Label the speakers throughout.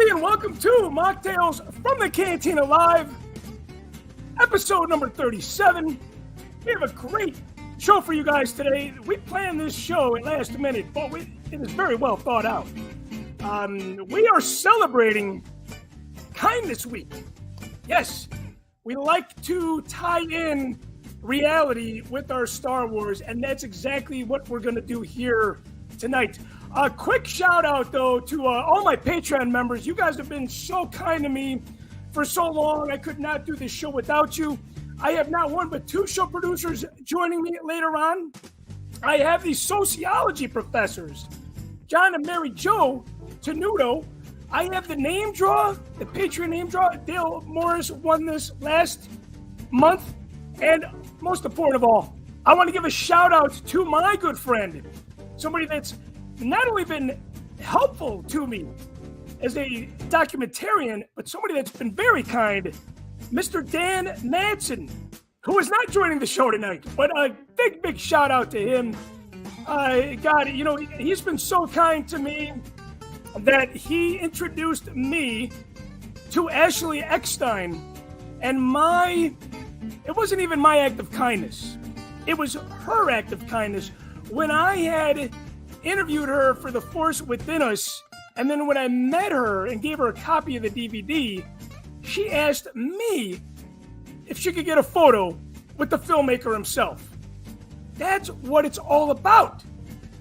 Speaker 1: everybody, and welcome to Machtails from the Cantina Live, episode number 37. We have a great show for you guys today. We planned this show at last minute, but it is very well thought out. We are celebrating Kindness Week. Yes, we like to tie in reality with our Star Wars, and that's exactly what we're going to do here tonight. A quick shout out, though, to all my Patreon members. You guys have been so kind to me for so long. I could not do this show without you. I have not one but two show producers joining me later on. I have these sociology professors, John and Mary Jo Tenuto. I have the name draw, the Patreon name draw. Dale Morris won this last month. And most important of all, I want to give a shout out to my good friend, somebody that's not only been helpful to me as a documentarian, but somebody that's been very kind, Mr. Dan Madsen, who is not joining the show tonight, but a big shout out to him. God, you know, he's been so kind to me that he introduced me to Ashley Eckstein, and it wasn't even my act of kindness. It was her act of kindness when I had interviewed her for The Force Within Us, and then when I met her and gave her a copy of the DVD, she asked me if she could get a photo with the filmmaker himself. That's what it's all about.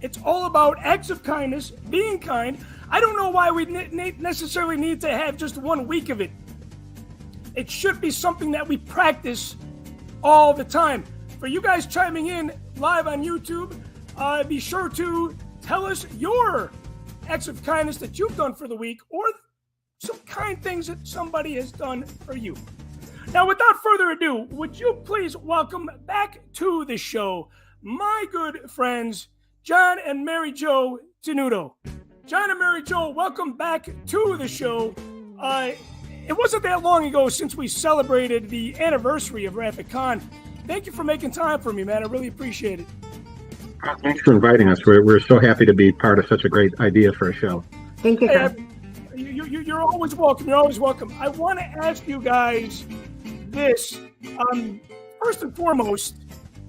Speaker 1: It's all about acts of kindness, being kind. I don't know why we necessarily need to have just 1 week of it. It should be something that we practice all the time. For you guys chiming in live on YouTube, be sure to tell us your acts of kindness that you've done for the week, or some kind things that somebody has done for you. Now, without further ado, would you please welcome back to the show my good friends, John and Mary Jo Tenuto. John and Mary Jo, welcome back to the show. It wasn't that long ago since we celebrated the anniversary of Wrath of Khan. Thank you for making time for me, man. I really appreciate it.
Speaker 2: Thanks for inviting us. We're so happy to be part of such a great idea for a show.
Speaker 3: Thank you.
Speaker 1: You're always welcome. You're always welcome. I want to ask you guys this. First and foremost,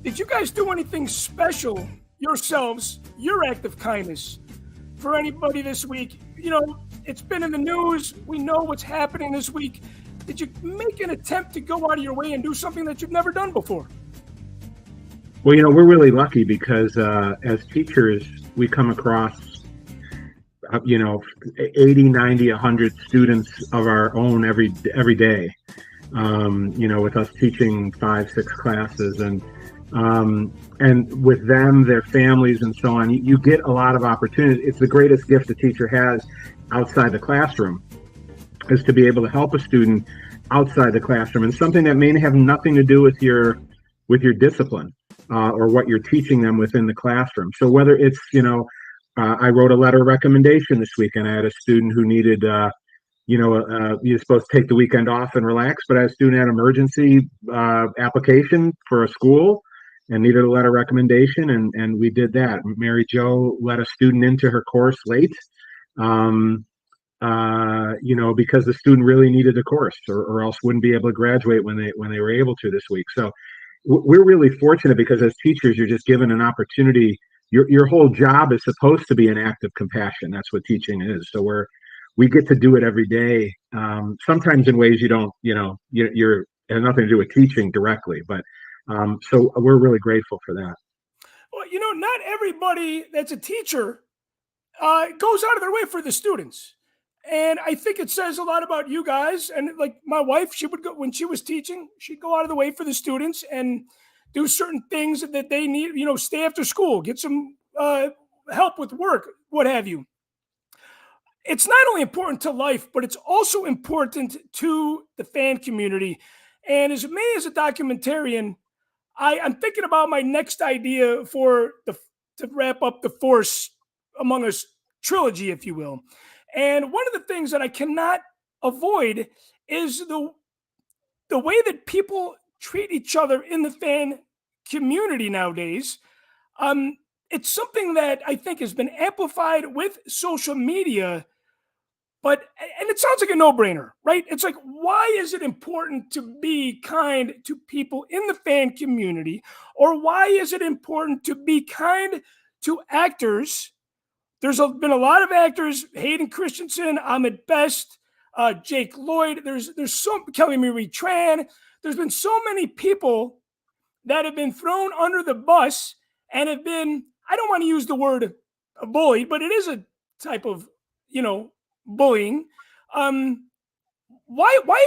Speaker 1: did you guys do anything special yourselves, your act of kindness, for anybody this week? You know, it's been in the news. We know what's happening this week. Did you make an attempt to go out of your way and do something that you've never done before?
Speaker 2: Well, you know, we're really lucky because as teachers, we come across, 80, 90, 100 students of our own every day, with us teaching 5, 6 classes. And with them, their families and so on, you get a lot of opportunities. It's the greatest gift a teacher has outside the classroom, is to be able to help a student outside the classroom, and something that may have nothing to do with your discipline or what you're teaching them within the classroom. So whether it's, I wrote a letter of recommendation this week, and I had a student who needed, you're supposed to take the weekend off and relax, but I had a student had an emergency application for a school and needed a letter of recommendation, and we did that. Mary Jo let a student into her course late, because the student really needed the course, or else wouldn't be able to graduate when they were able to this week. So we're really fortunate because as teachers, you're just given an opportunity. Your whole job is supposed to be an act of compassion. That's what teaching is. So we get to do it every day. Sometimes in ways you don't, it has nothing to do with teaching directly, but so we're really grateful for that.
Speaker 1: Well, not everybody that's a teacher goes out of their way for the students. And I think it says a lot about you guys. And like my wife, she would go when she was teaching, she'd go out of the way for the students and do certain things that they need, stay after school, get some help with work, what have you. It's not only important to life, but it's also important to the fan community. And as me as a documentarian, I'm thinking about my next idea to wrap up the Force Among Us trilogy, if you will. And one of the things that I cannot avoid is the way that people treat each other in the fan community nowadays. It's something that I think has been amplified with social media, But, and it sounds like a no-brainer, right? It's like, why is it important to be kind to people in the fan community? Or why is it important to be kind to actors? Been a lot of actors, Hayden Christensen, Ahmed Best, Jake Lloyd. There's so Kelly Marie Tran. There's been so many people that have been thrown under the bus and have been, I don't want to use the word bullied, but it is a type of, bullying. Why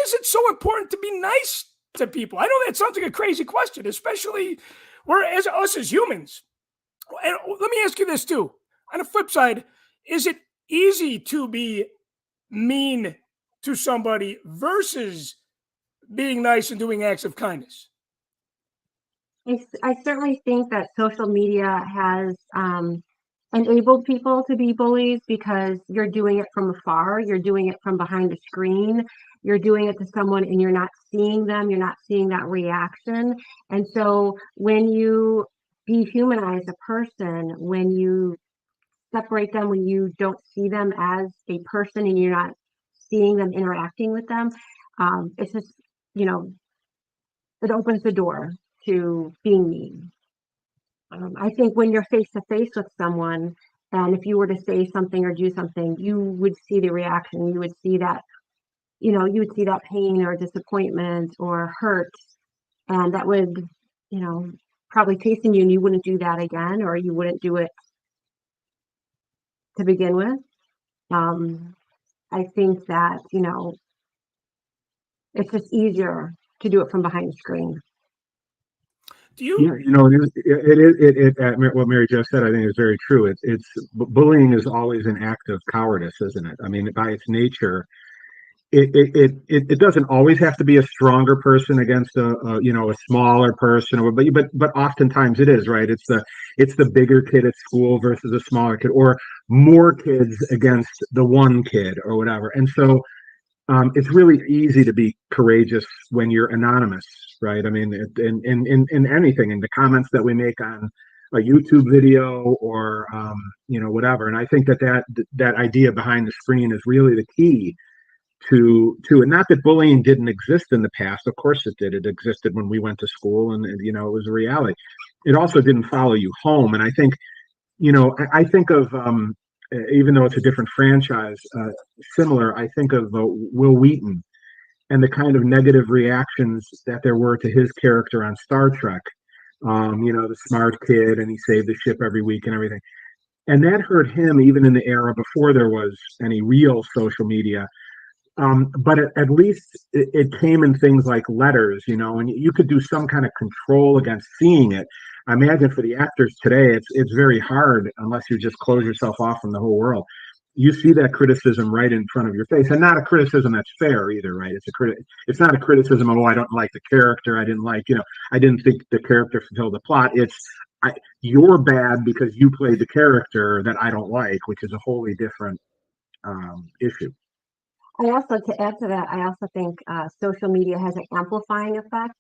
Speaker 1: is it so important to be nice to people? I know that sounds like a crazy question, especially us as humans. And let me ask you this too. On the flip side, is it easy to be mean to somebody versus being nice and doing acts of kindness?
Speaker 3: I certainly think that social media has enabled people to be bullies because you're doing it from afar, you're doing it from behind a screen, you're doing it to someone and you're not seeing them, you're not seeing that reaction. And so when you dehumanize a person, when you separate them, when you don't see them as a person and you're not seeing them interacting with them, it's just, you know, it opens the door to being mean. I think when you're face to face with someone, and if you were to say something or do something, you would see the reaction. You would see that, you would see that pain or disappointment or hurt, and that would, probably taste in you, and you wouldn't do that again, or you wouldn't do it to begin with. I think that, it's just easier to do it from behind the screen.
Speaker 1: Do you?
Speaker 2: Yeah, what Mary Jo said, I think is very true. Bullying is always an act of cowardice, isn't it? I mean, by its nature, it doesn't always have to be a stronger person against a smaller person, but oftentimes it is, right? It's the bigger kid at school versus a smaller kid, or more kids against the one kid, or whatever. And so it's really easy to be courageous when you're anonymous, right? I mean, in anything, in the comments that we make on a YouTube video, or whatever. And I think that idea behind the screen is really the key to it. Not that bullying didn't exist in the past. Of course it did. It existed when we went to school, and it was a reality. It also didn't follow you home. And I think, I think of even though it's a different franchise, similar. I think of Will Wheaton and the kind of negative reactions that there were to his character on Star Trek. The smart kid, and he saved the ship every week and everything. And that hurt him even in the era before there was any real social media. But at least it came in things like letters, and you could do some kind of control against seeing it. I imagine for the actors today, it's very hard unless you just close yourself off from the whole world. You see that criticism right in front of your face, and not a criticism that's fair either, right? It's not a criticism of, oh, I don't like the character, I didn't think the character fulfilled the plot. You're bad because you played the character that I don't like, which is a wholly different issue.
Speaker 3: I also, to add to that, I also think social media has an amplifying effect.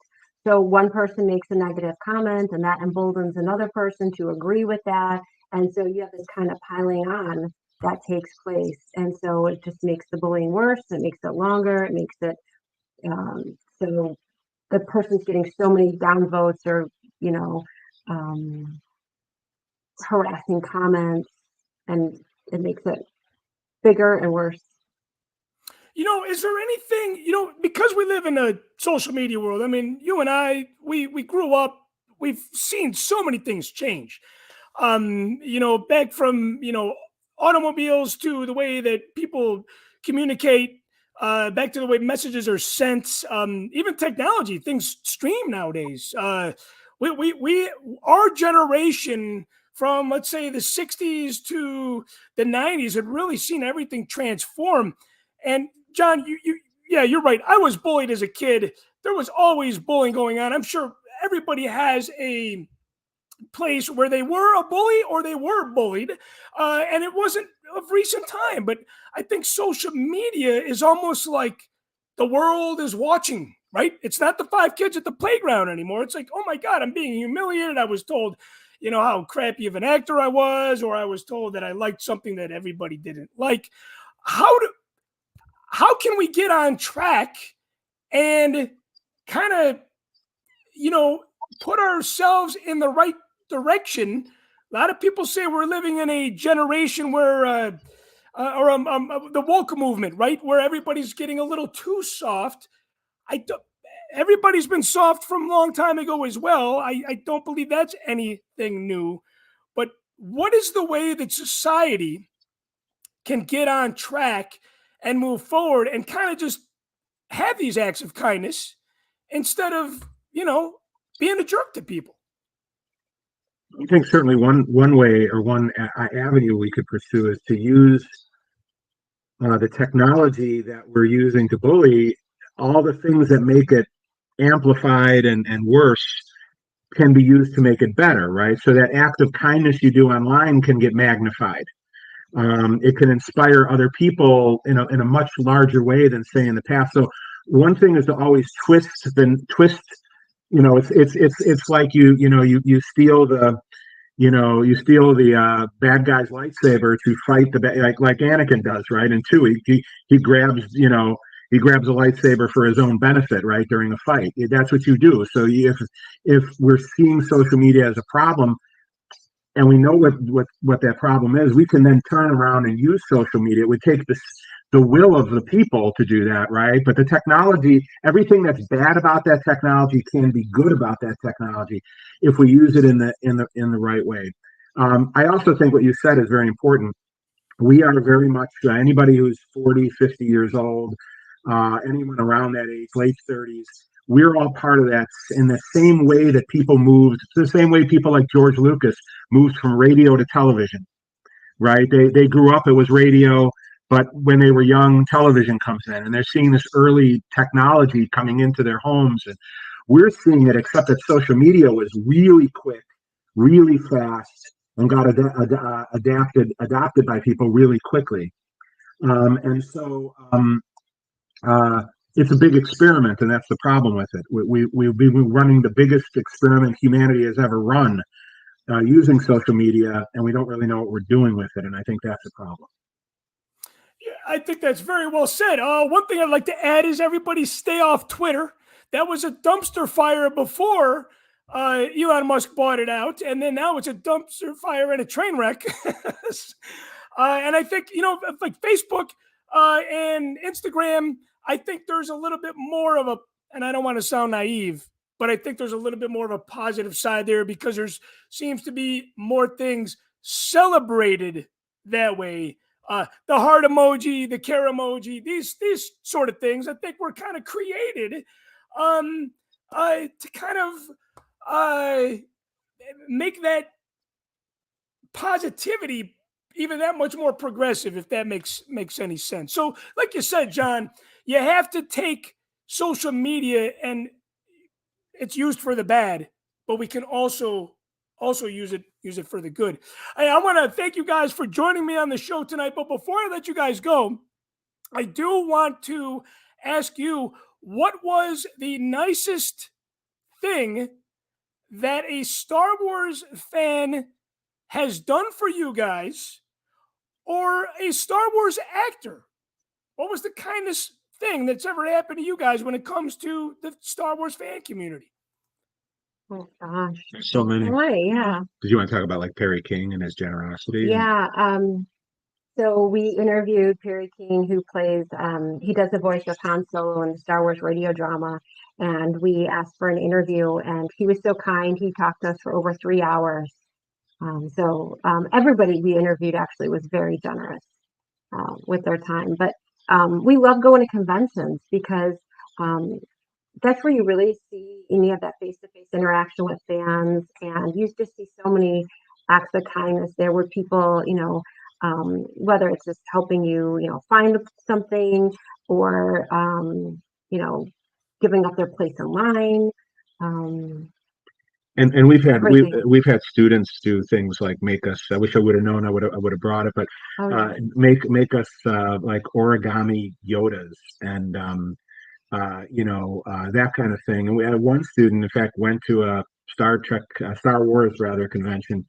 Speaker 3: So one person makes a negative comment and that emboldens another person to agree with that. And so you have this kind of piling on that takes place. And so it just makes the bullying worse. It makes it longer. It makes it so the person's getting so many downvotes or, harassing comments, and it makes it bigger and worse.
Speaker 1: Is there anything, because we live in a social media world, I mean, you and I, we grew up, we've seen so many things change. Back from, automobiles to the way that people communicate, back to the way messages are sent, even technology, things stream nowadays. Our generation from, let's say, the 60s to the 90s had really seen everything transform. And John, you're right. I was bullied as a kid. There was always bullying going on. I'm sure everybody has a place where they were a bully or they were bullied, and it wasn't of recent time. But I think social media is almost like the world is watching, right? It's not the 5 kids at the playground anymore. It's like, oh my God, I'm being humiliated. I was told, how crappy of an actor I was, or I was told that I liked something that everybody didn't like. how can we get on track and kind of, put ourselves in the right direction? A lot of people say we're living in a generation where, the woke movement, right, where everybody's getting a little too soft. I don't, everybody's been soft from a long time ago as well. I don't believe that's anything new. But what is the way that society can get on track and move forward and kind of just have these acts of kindness instead of, being a jerk to people?
Speaker 2: I think certainly one way or one avenue we could pursue is to use the technology that we're using to bully. All the things that make it amplified and worse can be used to make it better, right? So that act of kindness you do online can get magnified. It can inspire other people in a much larger way than, say, in the past. So one thing is to always twist. It's like you steal the bad guy's lightsaber to fight like Anakin does, right? And two, he grabs he grabs a lightsaber for his own benefit, right, during a fight. That's what you do. So if we're seeing social media as a problem, and we know what that problem is, we can then turn around and use social media. It would take the will of the people to do that, right? But the technology, everything that's bad about that technology can be good about that technology if we use it in the right way. I also think what you said is very important. We are very much anybody who's 40, 50 years old, anyone around that age, late 30s. We're all part of that in the same way that people moved, the same way people like George Lucas moved from radio to television, right? They grew up, it was radio, but when they were young, television comes in, and they're seeing this early technology coming into their homes, and we're seeing it, except that social media was really quick, really fast, and got adopted by people really quickly. And so it's a big experiment, and that's the problem with it. We've been running the biggest experiment humanity has ever run, using social media, and we don't really know what we're doing with it, and I think that's a problem.
Speaker 1: Yeah, I think that's very well said. One thing I'd like to add is everybody stay off Twitter. That was a dumpster fire before Elon Musk bought it out, and then now it's a dumpster fire and a train wreck. And I think, like Facebook and Instagram, I think there's a little bit more of and I don't want to sound naive, but I think there's a little bit more of a positive side there because there's seems to be more things celebrated that way. The heart emoji, the care emoji, these sort of things, I think were kind of created to kind of make that positivity even that much more progressive, if that makes any sense. So, like you said, John, you have to take social media and it's used for the bad, but we can also use it for the good. I want to thank you guys for joining me on the show tonight. But before I let you guys go, I do want to ask you, what was the nicest thing that a Star Wars fan has done for you guys, or a Star Wars actor? What was the kindest thing that's ever happened to you guys when it comes to the Star Wars fan community?
Speaker 3: Oh gosh.
Speaker 2: There's so many.
Speaker 3: Right, yeah.
Speaker 2: Did you want to talk about like Perry King and his generosity?
Speaker 3: Yeah. So we interviewed Perry King, who plays, he does the voice of Han Solo in the Star Wars radio drama. And we asked for an interview, and he was so kind. He talked to us for over 3 hours. Everybody we interviewed actually was very generous with their time. But we love going to conventions because that's where you really see and you have that face-to-face interaction with fans, and you just see so many acts of kindness there where people, whether it's just helping you, find something, or giving up their place in line.
Speaker 2: And we've had students do things like make us. I wish I would have known. I would have brought it, but make us like origami Yodas and that kind of thing. And we had one student, in fact, went to a Star Wars rather convention,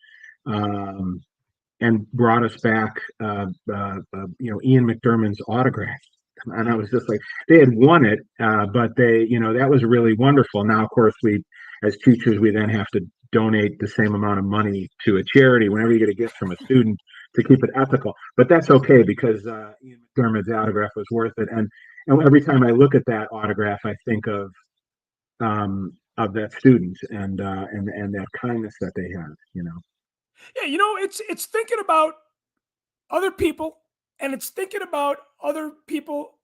Speaker 2: and brought us back Ian McDiarmid's autograph. And I was just like, they had won it, but they, that was really wonderful. Now, of course, we, as teachers, we then have to donate the same amount of money to a charity whenever you get a gift from a student to keep it ethical. But that's okay because Ian McDermott's autograph was worth it. And every time I look at that autograph, I think of that student and that kindness that they have.
Speaker 1: Yeah, it's thinking about other people, and it's thinking about other people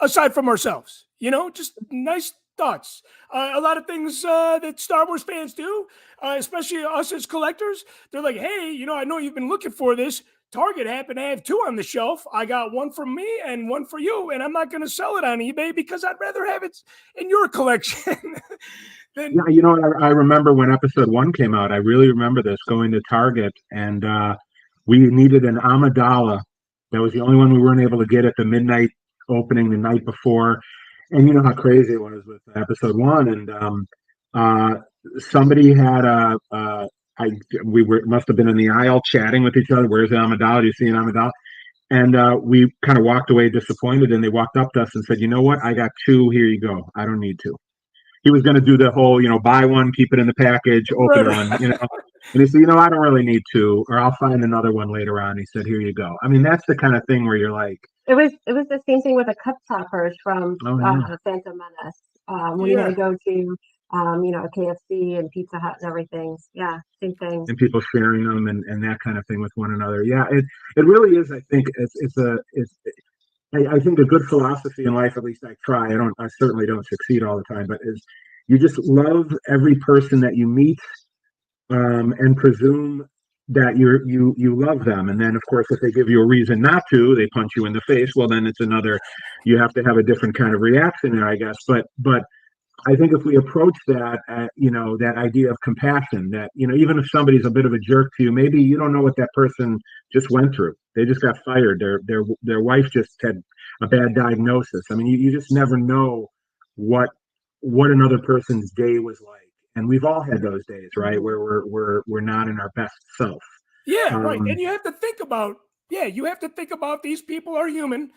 Speaker 1: aside from ourselves. Just nice thoughts. A lot of things that Star Wars fans do, especially us as collectors, they're like, hey, I know you've been looking for this. Target happened to have two on the shelf. I got one for me and one for you, and I'm not going to sell it on eBay because I'd rather have it in your collection. than
Speaker 2: Yeah, I remember when episode 1 came out. I really remember this, going to Target, and we needed an Amidala. That was the only one we weren't able to get at the midnight opening the night before. And you know how crazy it was with episode 1. And somebody had must have been in the aisle chatting with each other. Where's the Amidala? Do you see an Amidala? And we kind of walked away disappointed. And they walked up to us and said, "You know what? I got 2. Here you go. I don't need 2." He was going to do the whole, buy one, keep it in the package, open
Speaker 1: right.
Speaker 2: one, And he said, I don't really need 2, or I'll find another one later on. He said, "Here you go." I mean, that's the kind of thing where you're like,
Speaker 3: It was the same thing with the cup toppers from
Speaker 2: oh yeah,
Speaker 3: Phantom Menace. When you had
Speaker 1: Yeah.
Speaker 3: to go to a KFC and Pizza Hut and everything. Yeah, same thing.
Speaker 2: and people sharing them and that kind of thing with one another. Yeah, it really is. I think I think a good philosophy in life, at least I try. I certainly don't succeed all the time, but is you just love every person that you meet, and presume that you love them. And then, of course, if they give you a reason not to, they punch you in the face. Well, then it's another. You have to have a different kind of reaction there, I guess. But I think if we approach that, that idea of compassion, that, even if somebody's a bit of a jerk to you, maybe you don't know what that person just went through. They just got fired. Their wife just had a bad diagnosis. I mean, you just never know what another person's day was like. And we've all had those days, right, where we're not in our best self.
Speaker 1: Yeah, right.
Speaker 2: Um,
Speaker 1: And you have to think about these people are human.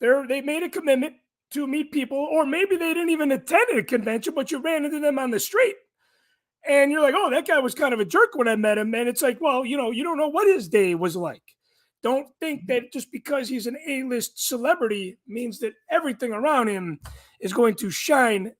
Speaker 1: They made a commitment to meet people, or maybe they didn't even attend a convention, but you ran into them on the street. And you're like, oh, that guy was kind of a jerk when I met him. And it's like, well, you don't know what his day was like. Don't think that just because he's an A-list celebrity means that everything around him is going to shine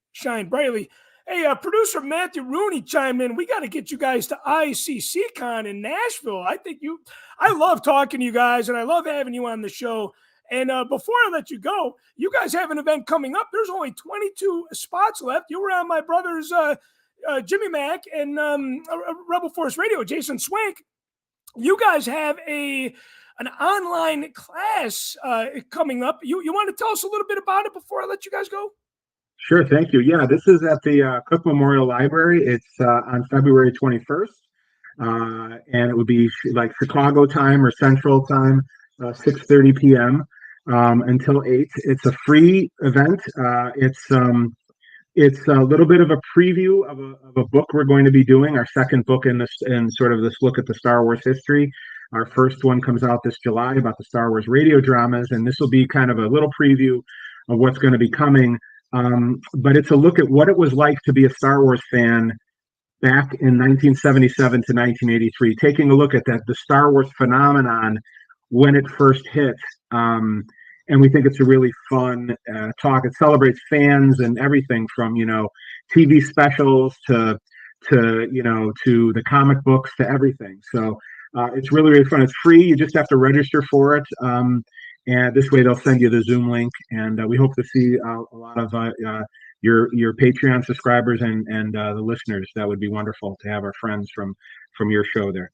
Speaker 1: brightly. Hey, producer Matthew Rooney chimed in. We got to get you guys to ICCCon in Nashville. I love talking to you guys, and I love having you on the show. And before I let you go, you guys have an event coming up. There's only 22 spots left. You were on my brother's Jimmy Mack and Rebel Force Radio, Jason Swank. You guys have an online class coming up. You want to tell us a little bit about it before I let you guys go?
Speaker 2: Sure, thank you. Yeah, this is at the Cook Memorial Library. It's on February 21st, and it would be like Chicago time or Central time, 6:30 p.m. Until 8. It's a free event. It's a little bit of a preview of a book we're going to be doing, our second book in sort of this look at the Star Wars history. Our first one comes out this July about the Star Wars radio dramas, and this will be kind of a little preview of what's going to be coming. But it's a look at what it was like to be a Star Wars fan back in 1977 to 1983, taking a look at the Star Wars phenomenon when it first hit. And we think it's a really fun talk. It celebrates fans and everything from, TV specials to the comic books to everything. So it's really, really fun. It's free. You just have to register for it. And this way they'll send you the Zoom link. And we hope to see a lot of your Patreon subscribers and the listeners. That would be wonderful to have our friends from your show there.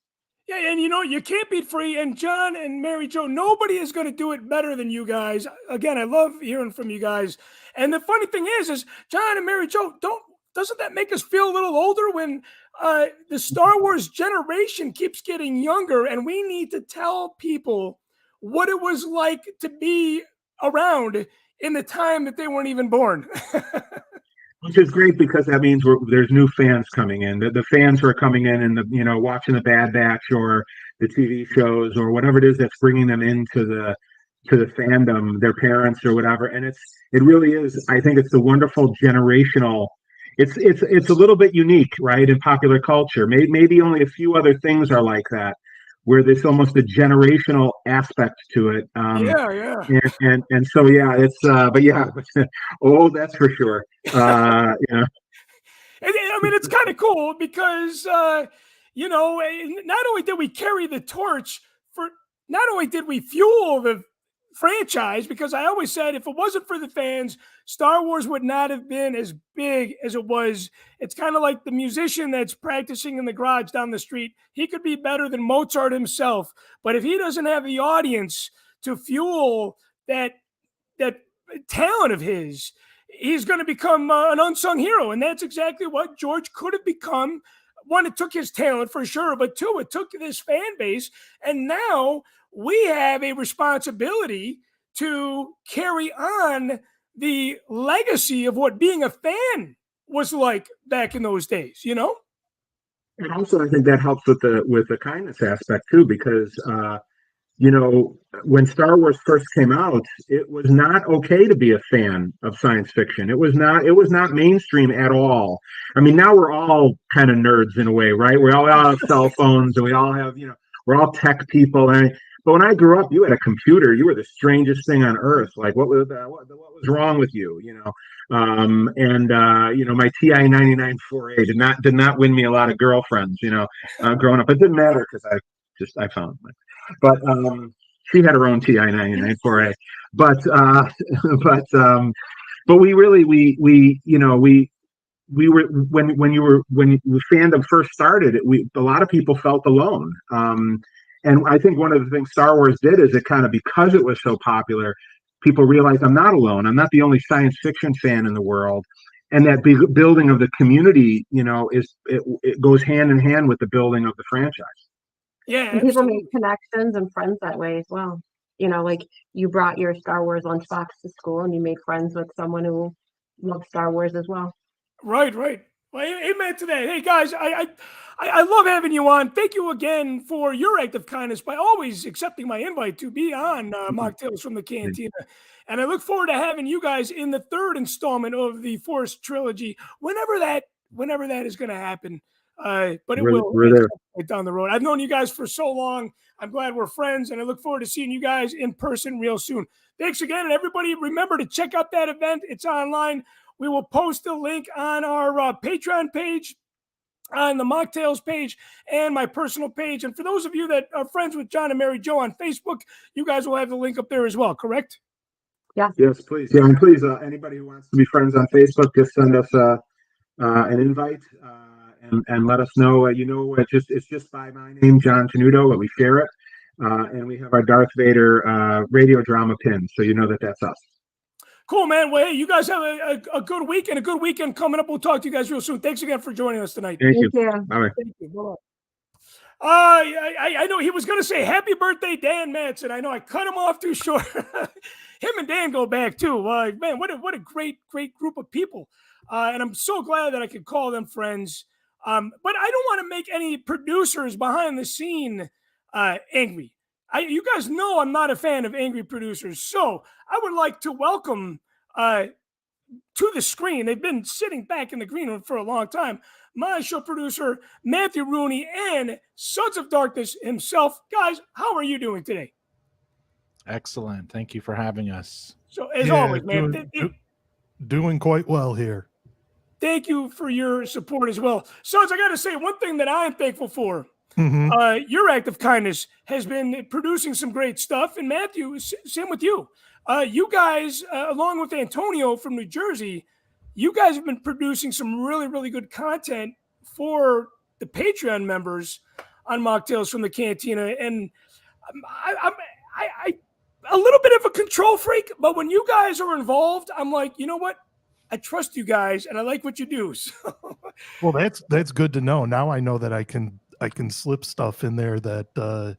Speaker 1: Yeah, and you can't beat free. And John and Mary Jo, nobody is going to do it better than you guys. Again, I love hearing from you guys. And the funny thing is John and Mary Jo, doesn't that make us feel a little older when the Star Wars generation keeps getting younger, and we need to tell people what it was like to be around in the time that they weren't even born.
Speaker 2: Which is great because that means there's new fans coming in. The fans who are coming in and watching the Bad Batch or the TV shows or whatever it is that's bringing them into to the fandom, their parents or whatever. And it really is. I think it's a wonderful generational. It's a little bit unique, right, in popular culture. Maybe only a few other things are like that, where there's almost a generational aspect to it.
Speaker 1: Yeah.
Speaker 2: And so yeah, it's but yeah, oh, that's for sure. Yeah,
Speaker 1: I mean, it's kind of cool because, not only did we carry the torch not only did we fuel the franchise, because I always said if it wasn't for the fans, Star Wars would not have been as big as it was. It's kind of like the musician that's practicing in the garage down the street. He could be better than Mozart himself, but if he doesn't have the audience to fuel that talent of his, he's going to become an unsung hero. And that's exactly what George could have become. One, it took his talent for sure, but two, it took this fan base. And now we have a responsibility to carry on the legacy of what being a fan was like back in those days, you know?
Speaker 2: and also I think that helps with the kindness aspect too, because you know, when Star Wars first came out, it was not okay to be a fan of science fiction. It was not mainstream at all. I mean, now we're all kind of nerds in a way, right? We all have cell phones and we all have, we're all tech people. But when I grew up, you had a computer. You were the strangest thing on earth. Like, what was wrong with you? My TI 99 4A did not win me a lot of girlfriends. Growing up, it didn't matter because I found them. But she had her own TI 99 4A. But but we really we were when fandom first started, a lot of people felt alone. And I think one of the things Star Wars did is it kind of, because it was so popular, people realized I'm not alone. I'm not the only science fiction fan in the world. And that building of the community, it goes hand in hand with the building of the franchise.
Speaker 1: Yeah,
Speaker 3: and people make connections and friends that way as well. Like you brought your Star Wars lunchbox to school and you made friends with someone who loves Star Wars as well.
Speaker 1: Right. Well, amen to that. Hey guys, I love having you on. Thank you again for your act of kindness by always accepting my invite to be on Mocktails from the Cantina. And I look forward to having you guys in the third installment of the Force trilogy, whenever that is going to happen. But it will right down the road. I've known you guys for so long. I'm glad we're friends, and I look forward to seeing you guys in person real soon. Thanks again, and everybody, remember to check out that event. It's online. We will post a link on our Patreon page, on the Mocktails page, and my personal page. And for those of you that are friends with John and Mary Jo on Facebook, you guys will have the link up there as well, correct?
Speaker 3: Yeah.
Speaker 2: Yes, please. Yeah, and please, anybody who wants to be friends on Facebook, just send us an invite and let us know. It's just by my name, John Tenuto, but we share it. And we have our Darth Vader radio drama pin, so you know that's us.
Speaker 1: Cool, man. Well, hey, you guys have a good week and a good weekend coming up. We'll talk to you guys real soon. Thanks again for joining us tonight.
Speaker 2: Thank you.
Speaker 3: Bye-bye.
Speaker 1: Thank you. Bye-bye. I know he was going to say happy birthday, Dan Matson. I know I cut him off too short. Him and Dan go back too. Man, what a great group of people. And I'm so glad that I could call them friends. But I don't want to make any producers behind the scene angry. You guys know I'm not a fan of angry producers. So I would like to welcome to the screen. They've been sitting back in the green room for a long time. My show producer, Matthew Rooney, and Sons of Darkness himself. Guys, how are you doing today?
Speaker 4: Excellent. Thank you for having us.
Speaker 1: So, as always, man.
Speaker 5: Doing quite well here.
Speaker 1: Thank you for your support as well. Sons, I got to say, one thing that I am thankful for, your act of kindness has been producing some great stuff. And Matthew, same with you. You guys, along with Antonio from New Jersey, you guys have been producing some really, really good content for the Patreon members on Mocktails from the Cantina. And I'm a little bit of a control freak, but when you guys are involved, I'm like, you know what? I trust you guys, and I like what you do. So.
Speaker 5: Well, that's good to know. Now I know that I can slip stuff in there that.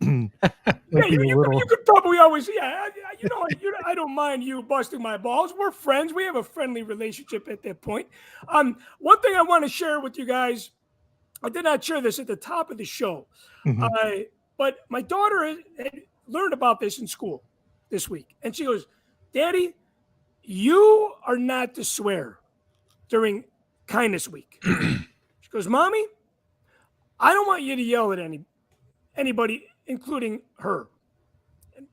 Speaker 1: You could probably always, I don't mind you busting my balls. We're friends. We have a friendly relationship at that point. One thing I want to share with you guys, I did not share this at the top of the show, but my daughter learned about this in school this week. And she goes, Daddy, you are not to swear during kindness week. She goes, Mommy, I don't want you to yell at anybody, including her.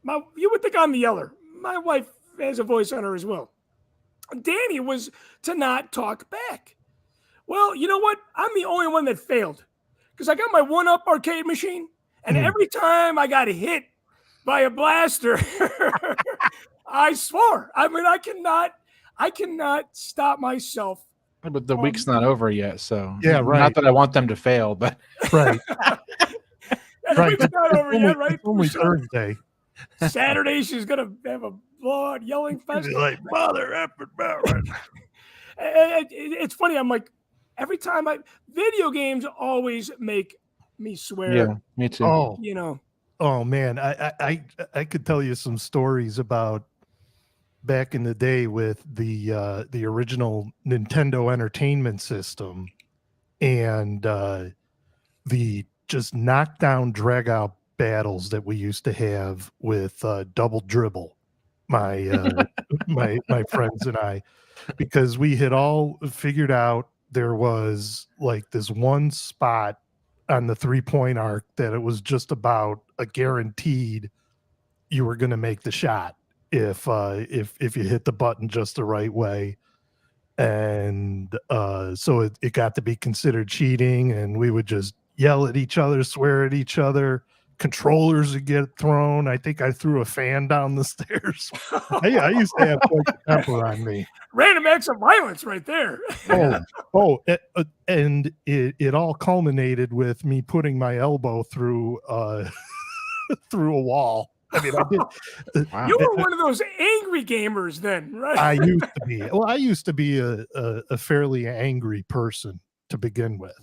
Speaker 1: You would think I'm the yeller. My wife has a voice on her as well. Danny was to not talk back. Well, you know what? I'm the only one that failed because I got my one-up arcade machine, and every time I got hit by a blaster, I swore. I mean, I cannot stop myself.
Speaker 4: But the week's not over yet, so
Speaker 5: Yeah, right.
Speaker 4: Not that I want them to fail, but
Speaker 5: Right.
Speaker 1: The week's not over yet, right?
Speaker 5: It's only Thursday.
Speaker 1: Saturday, she's gonna have a blood yelling fest.
Speaker 5: Like, mother effing Barrett.
Speaker 1: It's funny. I'm like, every time video games always make me swear.
Speaker 4: yeah, me too.
Speaker 5: Oh,
Speaker 1: You know,
Speaker 5: oh man, I could tell you some stories about back in the day with the original Nintendo Entertainment System and the just knockdown drag out battles that we used to have with Double Dribble, my my friends and I, because we had all figured out there was like this one spot on the 3-point arc that it was just about a guaranteed you were going to make the shot if you hit the button just the right way. And so it got to be considered cheating, and we would just yell at each other, swear at each other. Controllers would get thrown. I think I threw a fan down the stairs. I used to have quite the temper on me.
Speaker 1: random acts of violence right there.
Speaker 5: And it all culminated with me putting my elbow through through a wall. I mean, I did.
Speaker 4: Wow.
Speaker 1: You were one of those angry gamers then, right?
Speaker 5: I used to be. Well, I used to be a fairly angry person to begin with,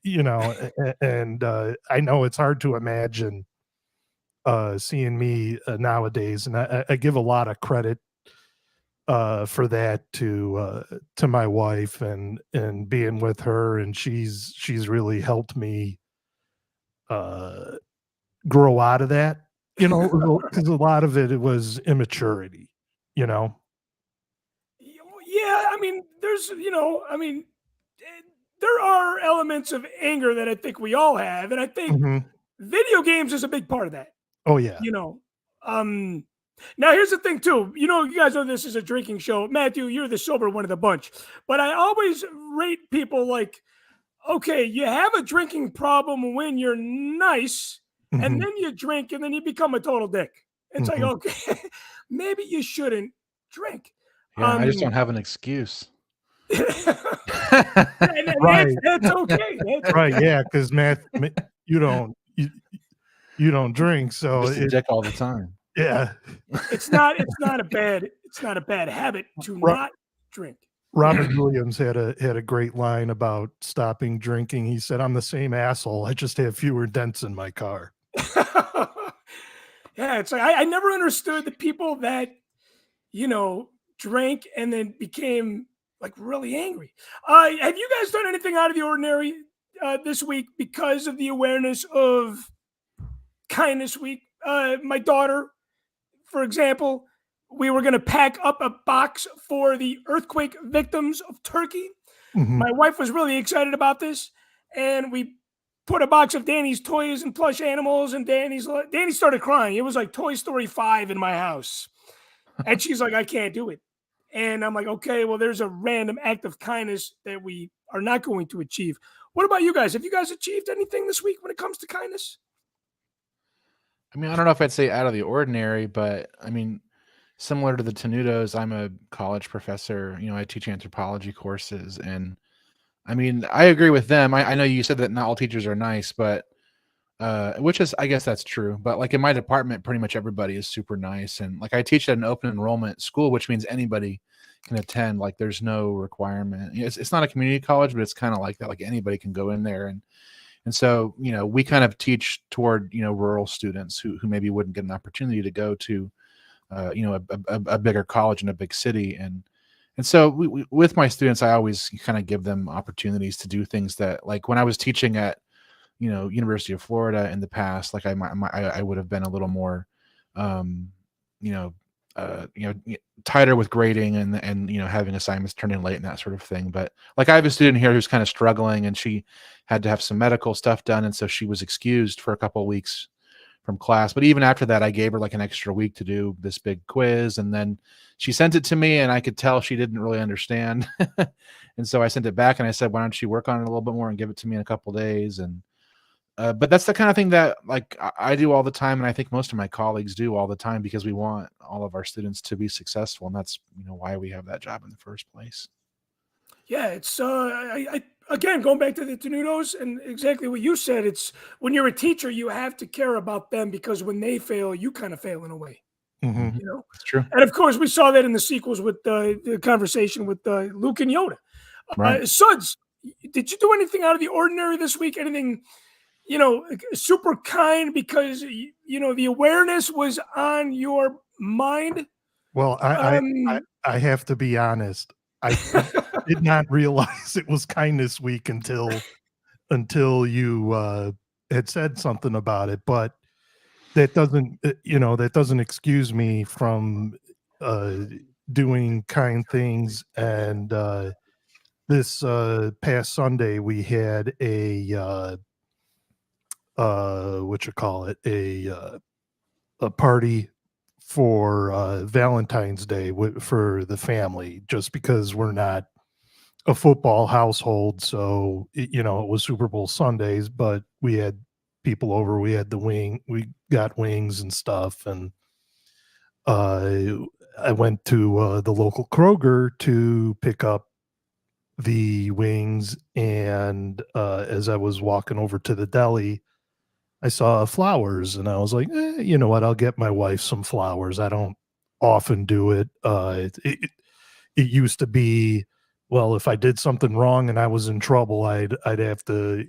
Speaker 5: you know, and I know it's hard to imagine seeing me nowadays, and I give a lot of credit for that to my wife and being with her, and she's really helped me grow out of that, you know, because a lot of it was immaturity, you know.
Speaker 1: Yeah, I mean, there are elements of anger that I think we all have, and I think
Speaker 5: Mhm.
Speaker 1: video games is a big part of that.
Speaker 5: Oh yeah.
Speaker 1: You know, now here's the thing too. You know, you guys know this is a drinking show. Matthew, you're the sober one of the bunch, but I always rate people like, okay, you have a drinking problem when you're nice,
Speaker 5: Mhm.
Speaker 1: and then you drink, and then you become a total dick. It's like,
Speaker 5: Mhm.
Speaker 1: okay, maybe you shouldn't drink.
Speaker 4: Yeah, I just don't have an excuse.
Speaker 1: And
Speaker 5: Right.
Speaker 1: that's okay.
Speaker 5: Right, yeah, because Matt, you don't drink, so
Speaker 4: Just a dick all the time.
Speaker 5: yeah.
Speaker 1: It's not a bad habit to
Speaker 5: Right.
Speaker 1: not drink.
Speaker 5: Robin Williams had a great line about stopping drinking. He said, "I'm the same asshole. I just have fewer dents in my car."
Speaker 1: Yeah, it's like I never understood the people that, you know, drank and then became like really angry. Have you guys done anything out of the ordinary this week because of the awareness of Kindness Week? My daughter, for example, we were going to pack up a box for the earthquake victims of Turkey.
Speaker 5: Mhm.
Speaker 1: My wife was really excited about this, and we put a box of Danny's toys and plush animals, and Danny started crying. It was like Toy Story 5 in my house. And she's like, I can't do it. And I'm like, okay, well, there's a random act of kindness that we are not going to achieve. What about you guys? Have you guys achieved anything this week when it comes to kindness?
Speaker 4: I mean, I don't know if I'd say out of the ordinary, but I mean, similar to the Tenutos, I'm a college professor. You know, I teach anthropology courses, and I mean, I agree with them. I know you said that not all teachers are nice, but which is, I guess that's true. But like in my department, pretty much everybody is super nice, and like I teach at an open enrollment school, which means anybody can attend. Like there's no requirement. You know, it's not a community college, but it's kind of like that. Like anybody can go in there, and so, you know, we kind of teach toward, you know, rural students who maybe wouldn't get an opportunity to go to, you know, a bigger college in a big city. And so we, with my students, I always kind of give them opportunities to do things that, like when I was teaching at, you know, University of Florida in the past, like I would have been a little more um, you know, tighter with grading and having assignments turned in late and that sort of thing. But like I have a student here who's kind of struggling, and she had to have some medical stuff done, and so she was excused for a couple of weeks from class. But even after that, I gave her like an extra week to do this big quiz, and then she sent it to me, and I could tell she didn't really understand. And so I sent it back, and I said, why don't you work on it a little bit more and give it to me in a couple of days? And but that's the kind of thing that like I do all the time, and I think most of my colleagues do all the time, because we want all of our students to be successful, and that's why we have that job in the first place.
Speaker 1: Yeah, it's again, going back to the Tenutos and exactly what you said. It's when you're a teacher, you have to care about them, because when they fail, you kind of fail in a way.
Speaker 5: Mhm.
Speaker 4: That's true.
Speaker 1: And of course, we saw that in the sequels with the conversation with Luke and Yoda.
Speaker 4: Right.
Speaker 1: Suds, did you do anything out of the ordinary this week? Anything, super kind, because the awareness was on your mind?
Speaker 5: Well, I have to be honest. I did not realize it was kindness week until you had said something about it. But that doesn't excuse me from doing kind things. And this past Sunday we had a a party for Valentine's Day for the family, just because we're not a football household. So it was Super Bowl Sundays, but we had people over. We got wings and stuff, and I went to the local Kroger to pick up the wings, and as I was walking over to the deli, I saw flowers, and I was like, you know what? I'll get my wife some flowers. I don't often do it. It used to be, well, if I did something wrong and I was in trouble, I'd have to,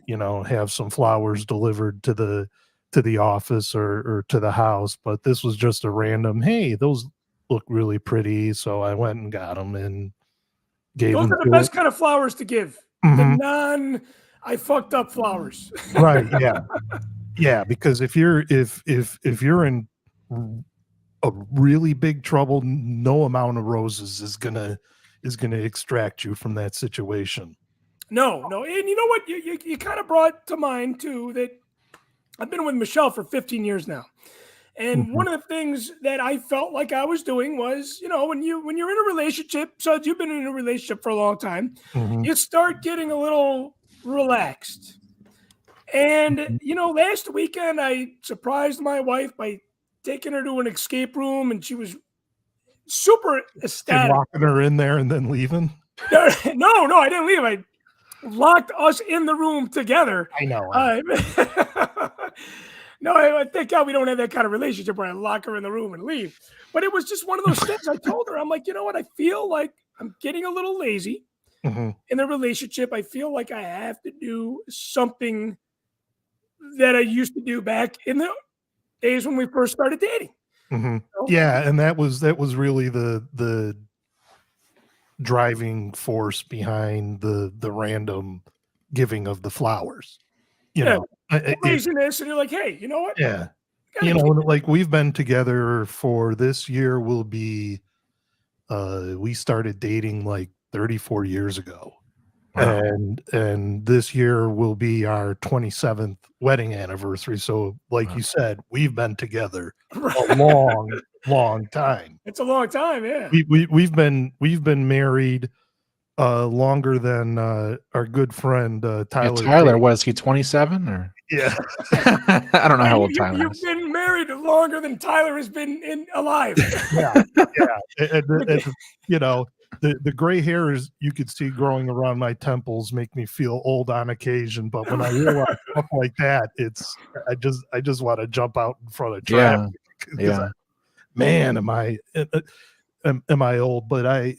Speaker 5: have some flowers delivered to the office or to the house. But this was just a random, hey, those look really pretty. So I went and got them and gave
Speaker 1: Those
Speaker 5: them
Speaker 1: are the
Speaker 5: to
Speaker 1: best
Speaker 5: her.
Speaker 1: kind of flowers to give. The
Speaker 5: Mhm.
Speaker 1: I fucked up flowers.
Speaker 5: Right. Yeah. Yeah. Because if you're in a really big trouble, no amount of roses is gonna extract you from that situation.
Speaker 1: No. And you know what? You kind of brought to mind too that I've been with Michelle for 15 years now. And
Speaker 5: Mhm.
Speaker 1: one of the things that I felt like I was doing was, when you're in a relationship, so you've been in a relationship for a long time,
Speaker 5: Mhm.
Speaker 1: you start getting a little relaxed. And last weekend I surprised my wife by taking her to an escape room, and she was super
Speaker 5: And
Speaker 1: ecstatic.
Speaker 5: locking her in there and then leaving.
Speaker 1: No, I didn't leave. I locked us in the room together.
Speaker 5: I know.
Speaker 1: No, I thank God we don't have that kind of relationship where I lock her in the room and leave. But it was just one of those things. I told her, I'm like, you know what? I feel like I'm getting a little lazy
Speaker 5: Mhm.
Speaker 1: in the relationship. I feel like I have to do something that I used to do back in the days when we first started dating.
Speaker 5: Mhm.
Speaker 1: So,
Speaker 5: Yeah, and that was really the driving force behind the random giving of the flowers. You
Speaker 1: yeah,
Speaker 5: know, it, it
Speaker 1: laziness, and you're like, hey, you know what?
Speaker 5: yeah,
Speaker 1: Gotta keep it.
Speaker 5: like we've been together for this year will be we started dating like 34 years ago.
Speaker 4: Wow.
Speaker 5: And this year will be our 27th wedding anniversary. So like
Speaker 4: Wow.
Speaker 5: you said, we've been together a long time.
Speaker 1: It's a long time, yeah.
Speaker 5: We've been married longer than our good friend
Speaker 4: Yeah,
Speaker 5: Tyler
Speaker 4: Tyler,
Speaker 5: Tate.
Speaker 4: was he 27 or?
Speaker 5: Yeah.
Speaker 4: I don't know how old Tyler
Speaker 1: You've
Speaker 4: is.
Speaker 1: been married longer than Tyler has been alive.
Speaker 5: Yeah. And the gray hairs you could see growing around my temples make me feel old on occasion, but when I realize stuff like that, I just want to jump out in front of traffic.
Speaker 4: Yeah.
Speaker 5: 'Cause
Speaker 4: Yeah.
Speaker 5: man, am I old? But I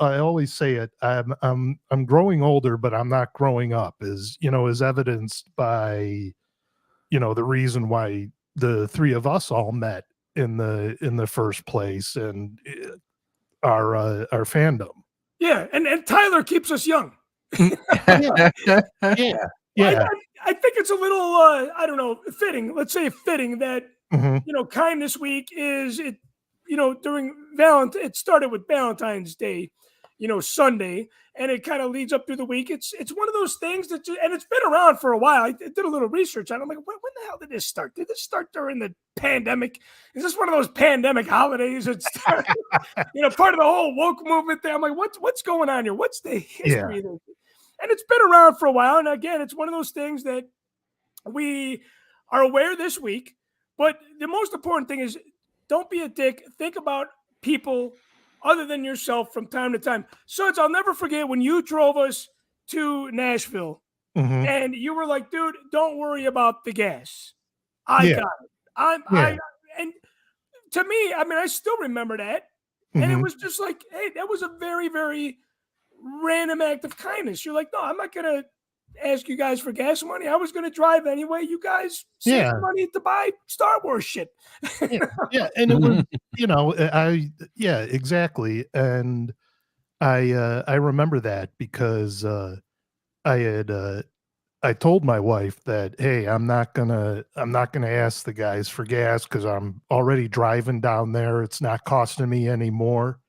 Speaker 5: always say it. I'm growing older, but I'm not growing up. Is evidenced by the reason why the three of us all met in the first place, and our fandom.
Speaker 1: Yeah, and Tyler keeps us young.
Speaker 5: Yeah, yeah,
Speaker 1: I,
Speaker 5: yeah.
Speaker 1: I, I think it's a little, I don't know, fitting. Let's say fitting that
Speaker 5: Mhm.
Speaker 1: Kindness week is it. During it started with Valentine's Day, Sunday, and it kind of leads up through the week. It's one of those things and it's been around for a while. I did a little research on it. I'm like, when the hell did this start? Did this start during the pandemic? Is this one of those pandemic holidays? It's part of the whole woke movement there. I'm like, what's going on here? What's the
Speaker 5: Yeah.
Speaker 1: history of this? And it's been around for a while. And again, it's one of those things that we are aware this week. But the most important thing is don't be a dick. Think about people other than yourself from time to time. Suds, I'll never forget when you drove us to Nashville
Speaker 5: Mhm.
Speaker 1: and you were like, dude, don't worry about the gas. I
Speaker 5: Yeah.
Speaker 1: got it.
Speaker 5: Yeah.
Speaker 1: And to me, I mean, I still remember that. And it
Speaker 5: Mhm.
Speaker 1: was just like, hey, that was a very, very random act of kindness. You're like, no, I'm not going to ask you guys for gas money. I was going to drive anyway. You guys save
Speaker 5: Yeah.
Speaker 1: money to buy Star Wars shit.
Speaker 5: Yeah. Yeah. And it was, yeah, exactly. And I remember that because I had I told my wife that, hey, I'm not gonna ask the guys for gas because I'm already driving down there. It's not costing me anymore.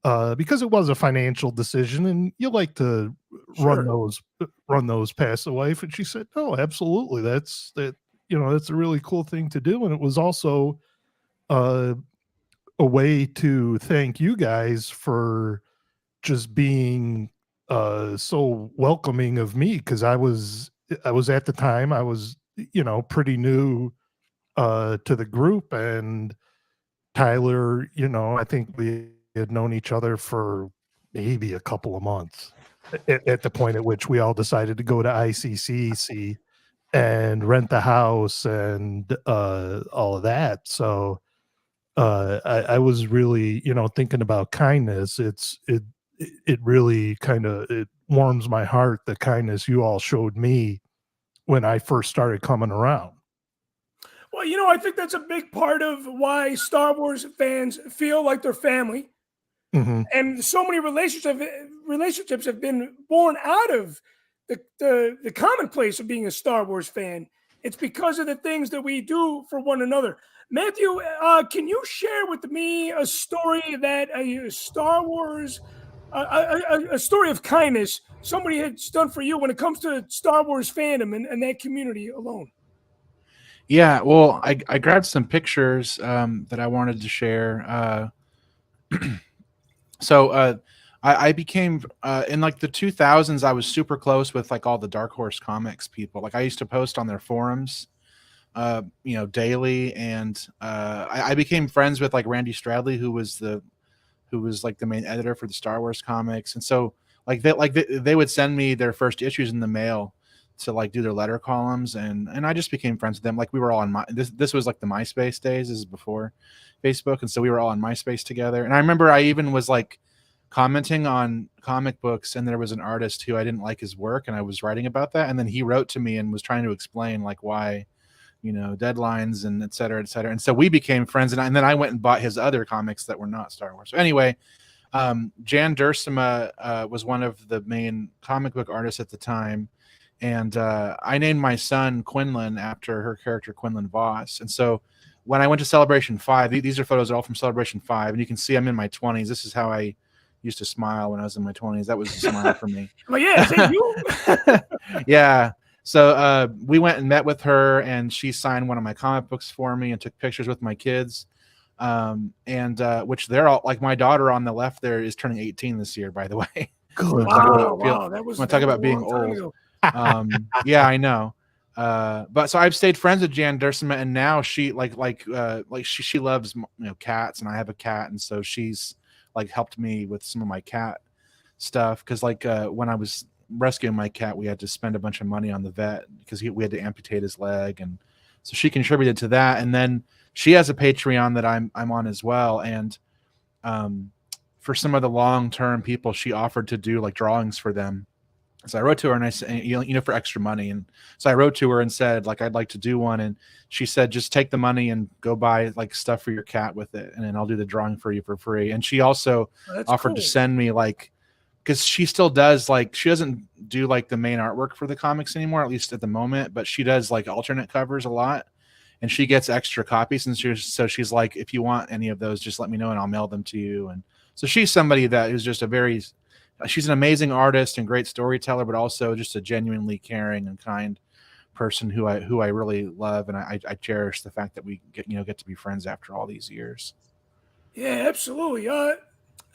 Speaker 5: Because it was a financial decision, and you like to run
Speaker 1: Sure.
Speaker 5: those past the wife. And she said, "No, absolutely. That's a really cool thing to do." And it was also uh, a way to thank you guys for just being so welcoming of me, because I was at the time I was pretty new to the group. And Tyler, I think we had known each other for maybe a couple of months at the point at which we all decided to go to ICCC and rent the house and all of that. So I was really, thinking about kindness. It really kind of it warms my heart, the kindness you all showed me when I first started coming around.
Speaker 1: Well, I think that's a big part of why Star Wars fans feel like they're family.
Speaker 5: Hmm.
Speaker 1: And so many relationships have been born out of the commonplace of being a Star Wars fan. It's because of the things that we do for one another. Matthew, can you share with me a story that a Star Wars, a story of kindness somebody has done for you when it comes to Star Wars fandom and that community alone?
Speaker 4: Yeah, well, I grabbed some pictures that I wanted to share. So I became in like the 2000s. I was super close with like all the Dark Horse Comics people. Like I used to post on their forums, daily, and I became friends with like Randy Stradley, who was like the main editor for the Star Wars comics. And so they would send me their first issues in the mail to like do their letter columns, and I just became friends with them. Like we were all on this was like the MySpace days. This is before Facebook, and so we were all on MySpace together. And I remember I even was like commenting on comic books, and there was an artist who I didn't like his work, and I was writing about that, and then he wrote to me and was trying to explain like why, deadlines and et cetera, et cetera. And so we became friends, and then I went and bought his other comics that were not Star Wars. So anyway, Jan Duursema was one of the main comic book artists at the time, and I named my son Quinlan after her character Quinlan Voss. And so when I went to Celebration 5, these are photos all from Celebration 5, and you can see I'm in my 20s. This is how I used to smile when I was in my 20s. That was a smile for me.
Speaker 1: Well, yeah, you.
Speaker 4: Yeah. So we went and met with her, and she signed one of my comic books for me and took pictures with my kids. And which they're all like, my daughter on the left there is turning 18 this year, by the way.
Speaker 5: Good.
Speaker 1: Wow, that was.
Speaker 4: Want to talk about being old? Yeah, I know. But so I've stayed friends with Jan Duursema, and now she she loves cats, and I have a cat, and so she's like helped me with some of my cat stuff, because when I was rescuing my cat, we had to spend a bunch of money on the vet because we had to amputate his leg, and so she contributed to that. And then she has a Patreon that I'm on as well, and for some of the long-term people, she offered to do like drawings for them. So I wrote to her and I said, for extra money. And so I wrote to her and said, like, I'd like to do one. And she said, just take the money and go buy like stuff for your cat with it, and then I'll do the drawing for you for free. And she also offered to send me because she still does she doesn't do like the main artwork for the comics anymore, at least at the moment, but she does like alternate covers a lot. and she gets extra copies. And she's like, if you want any of those, just let me know and I'll mail them to you. And so she's somebody that is just she's an amazing artist and great storyteller, but also just a genuinely caring and kind person who I really love. And I cherish the fact that we get to be friends after all these years.
Speaker 1: Yeah, absolutely.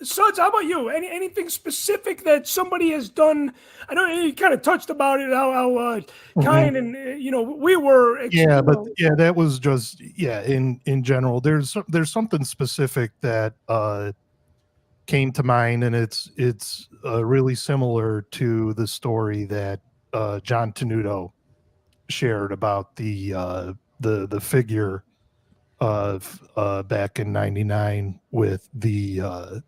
Speaker 1: Suds, how about you? Anything specific that somebody has done? I know you kind of touched about it, how kind and we were.
Speaker 5: That was just in general. There's something specific that came to mind, and it's really similar to the story that John Tenuto shared about the figure of back in '99 with the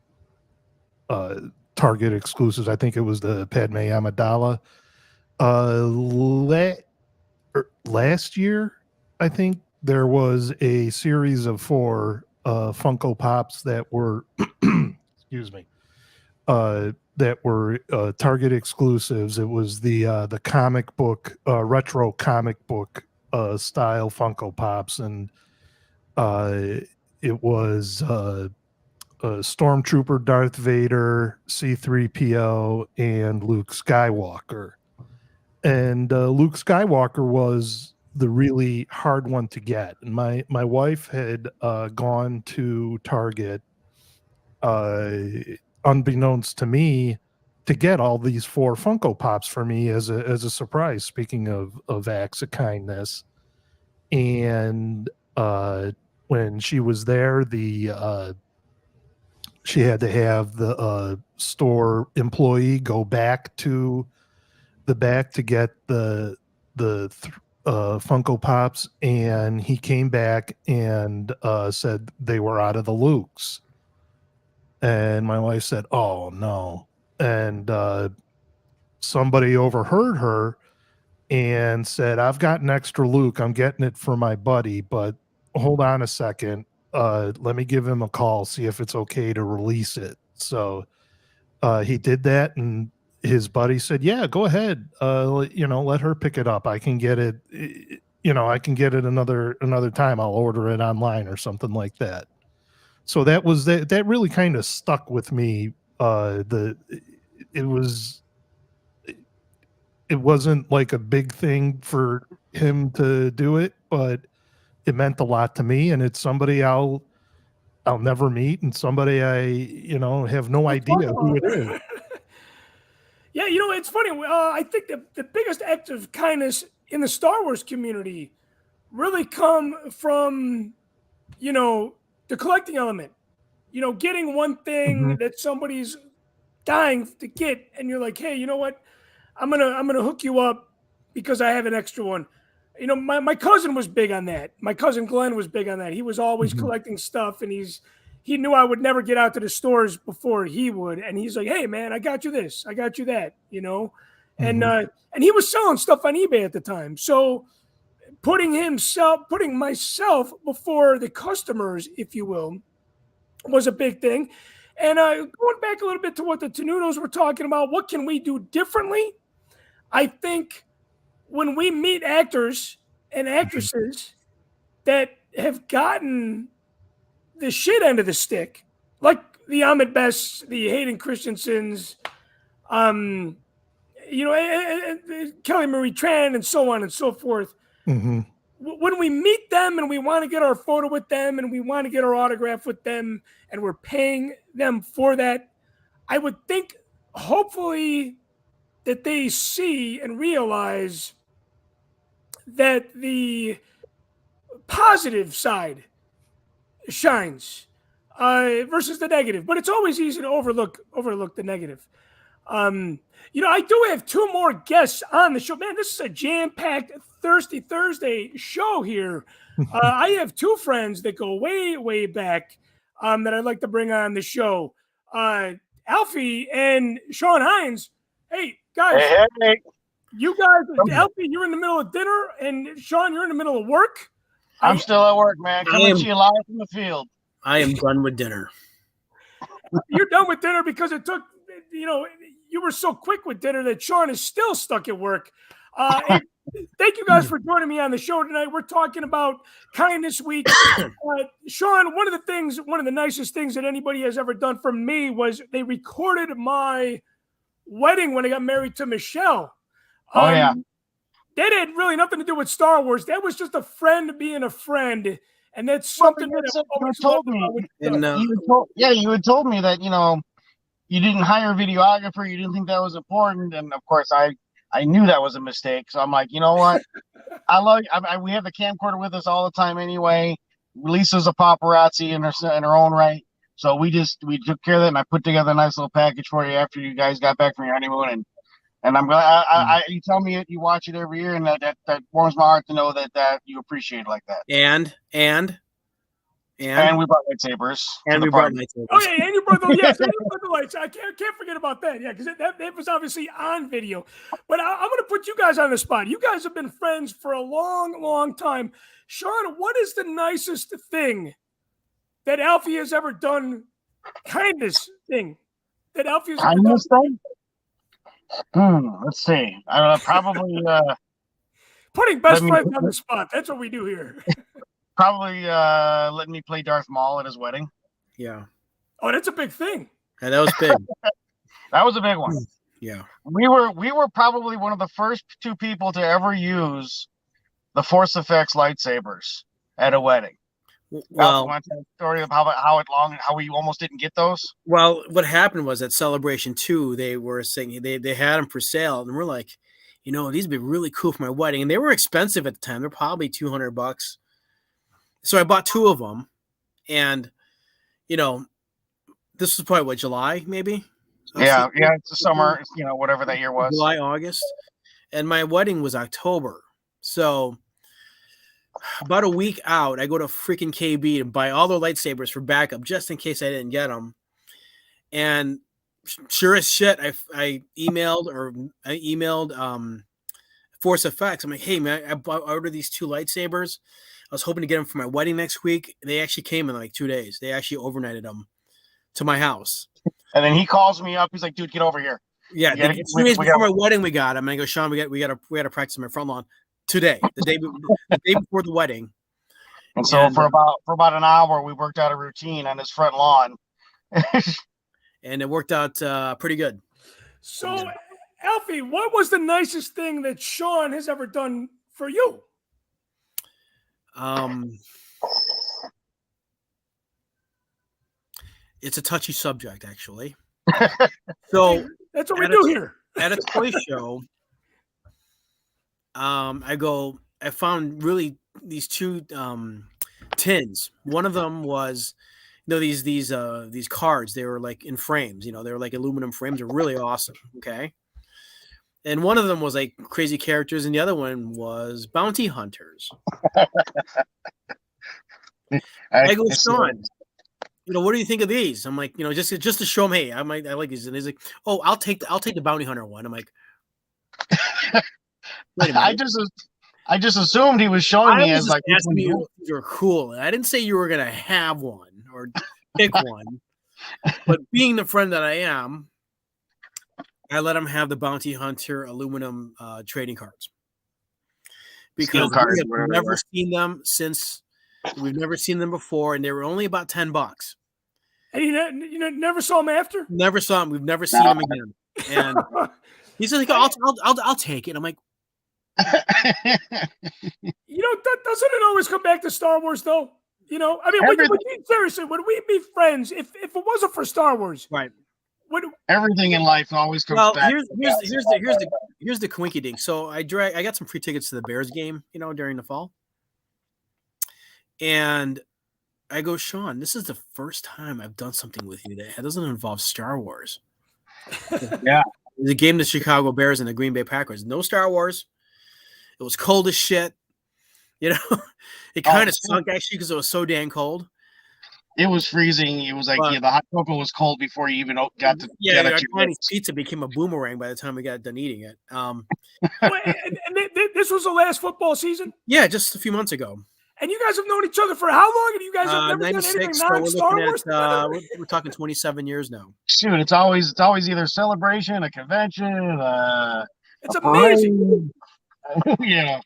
Speaker 5: Target exclusives. I think it was the Padme Amidala. Last year, I think there was a series of 4 Funko Pops that were excuse me, that were Target exclusives. It was the comic book, retro comic book style Funko Pops, and it was Stormtrooper Darth Vader, C-3PO, and Luke Skywalker. And Luke Skywalker was the really hard one to get. And my wife had gone to Target, unbeknownst to me, to get all these 4 Funko Pops for me as a surprise. Speaking of acts of kindness, and when she was there, she had to have the store employee go back to the back to get the Funko Pops, and he came back and said they were out of the Lukes. And my wife said, "Oh no!" And somebody overheard her and said, "I've got an extra Luke. I'm getting it for my buddy, but hold on a second. Let me give him a call, see if it's okay to release it." So he did that, and his buddy said, "Yeah, go ahead. Let her pick it up. I can get it. I can get it another time. I'll order it online or something like that." So that really kind of stuck with me. It wasn't like a big thing for him to do it, but it meant a lot to me, and it's somebody I'll never meet, and somebody I have no idea who it is.
Speaker 1: Yeah, it's funny. I think the biggest act of kindness in the Star Wars community really come from, the collecting element. Getting one thing that somebody's dying to get, and you're like, hey, you know what? I'm gonna hook you up because I have an extra one. My cousin was big on that. My cousin Glenn was big on that. He was always collecting stuff, and he knew I would never get out to the stores before he would. And he's like, hey man, I got you this, I got you that, and he was selling stuff on eBay at the time. So putting myself before the customers, if you will, was a big thing. And going back a little bit to what the Tenutos were talking about, what can we do differently? I think when we meet actors and actresses that have gotten the shit end of the stick, like the Ahmed Bests, the Hayden Christensens, Kelly Marie Tran, and so on and so forth. When we meet them and we want to get our photo with them and we want to get our autograph with them and we're paying them for that, I would think hopefully that they see and realize that the positive side shines versus the negative. But it's always easy to overlook the negative. I do have 2 more guests on the show. Man, this is a jam-packed Thirsty Thursday show here. I have 2 friends that go way, way back that I'd like to bring on the show. Alfie and Sean Hines. Hey, guys.
Speaker 6: Hey.
Speaker 1: You guys, Alfie, you're in the middle of dinner, and Sean, you're in the middle of work.
Speaker 6: I'm still at work, man. Coming to you live from the field.
Speaker 7: I am done with dinner.
Speaker 1: You're done with dinner because it took, you were so quick with dinner that Sean is still stuck at work. thank you guys for joining me on the show tonight. We're talking about Kindness Week. Sean, one of the nicest things that anybody has ever done for me was they recorded my wedding when I got married to Michelle.
Speaker 6: Oh, yeah.
Speaker 1: That had really nothing to do with Star Wars. That was just a friend being a friend. And that's something that I've always
Speaker 6: told
Speaker 1: loved
Speaker 6: me.
Speaker 1: about
Speaker 6: You had told me that, you didn't hire a videographer. You didn't think that was important. And of course, I knew that was a mistake. So I'm like, you know what? We have the camcorder with us all the time anyway. Lisa's a paparazzi in her own right. So we took care of that, and I put together a nice little package for you after you guys got back from your honeymoon. And I'm glad you tell me it, you watch it every year, and that warms my heart to know that you appreciate it like that.
Speaker 7: And
Speaker 6: we brought lightsabers.
Speaker 7: And we brought lightsabers.
Speaker 1: Oh yeah, and you brought the lights. I can't forget about that. Yeah, because that was obviously on video. But I'm going to put you guys on the spot. You guys have been friends for a long, long time. Sean, what is the nicest thing that Alfie has ever done? Kindness thing that Alfie has ever done.
Speaker 6: Kindness thing? Let's see. Probably
Speaker 1: putting best friends on the spot. That's what we do here.
Speaker 6: Probably letting me play Darth Maul at his wedding.
Speaker 7: Yeah.
Speaker 1: Oh, that's a big thing.
Speaker 7: Yeah, that was big.
Speaker 6: That was a big one.
Speaker 7: Yeah.
Speaker 6: We were probably one of the first two people to ever use the Force Effects lightsabers at a wedding.
Speaker 7: Well,
Speaker 6: want to tell the story of how we almost didn't get those?
Speaker 7: Well, what happened was at Celebration 2, they were saying they had them for sale, and we're like, these would be really cool for my wedding, and they were expensive at the time. They're probably $200. So I bought 2 of them, and this was probably July, maybe.
Speaker 6: Yeah, it's the summer, whatever that year was.
Speaker 7: July, August, and my wedding was October. So about a week out, I go to freaking KB to buy all the lightsabers for backup, just in case I didn't get them. And sure as shit, I emailed Force Effects. I'm like, hey man, I ordered these 2 lightsabers. I was hoping to get them for my wedding next week. They actually came in like 2 days. They actually overnighted them to my house.
Speaker 6: And then he calls me up. He's like, dude, get over here.
Speaker 7: Yeah, 2 days before my wedding, we got him. And I go, Sean, we got to practice on my front lawn today, the day before the wedding.
Speaker 6: And so for about an hour, we worked out a routine on his front lawn.
Speaker 7: And it worked out pretty good.
Speaker 1: So, Alfie, what was the nicest thing that Sean has ever done for you?
Speaker 7: It's a touchy subject, actually. So
Speaker 1: that's what we do here.
Speaker 7: At a toy show, I found really these 2 tins. One of them was, these cards. They were like in frames. They were like aluminum frames. They're really awesome. Okay. And one of them was like crazy characters, and the other one was bounty hunters. I go, Sean, what do you think of these? I'm like, just to show him, hey, I like these. And he's like, oh, I'll take the bounty hunter one. I'm like, wait a minute.
Speaker 6: I just assumed he was showing me as like,
Speaker 7: you're cool. And I didn't say you were gonna have one or pick one, but being the friend that I am, I let him have the bounty hunter aluminum trading cards because we've never seen them since. We've never seen them before, and they were only about $10.
Speaker 1: And you never saw them after?
Speaker 7: Never saw them. We've never seen them again. And he's like, I'll take it. I'm like,
Speaker 1: doesn't it always come back to Star Wars, though? Seriously, would we be friends if it wasn't for Star Wars?
Speaker 7: Right.
Speaker 6: Everything in life always comes back.
Speaker 7: Here's the quinky dink. So I got some free tickets to the Bears game, during the fall. And I go, Sean, this is the first time I've done something with you that doesn't involve Star Wars.
Speaker 6: Yeah.
Speaker 7: The game, the Chicago Bears and the Green Bay Packers. No Star Wars. It was cold as shit. It kind of sunk actually because it was so damn cold.
Speaker 6: It was freezing. It was like the hot cocoa was cold before you even got to get it.
Speaker 7: Chinese pizza became a boomerang by the time we got done eating it.
Speaker 1: And this was the last football season?
Speaker 7: Yeah, just a few months ago.
Speaker 1: And you guys have known each other for how long? And you guys have never done anything non-Star Wars?
Speaker 7: We're talking 27 years now.
Speaker 6: Shoot, it's always either celebration, a convention,
Speaker 1: it's amazing.
Speaker 6: Parade. Yeah.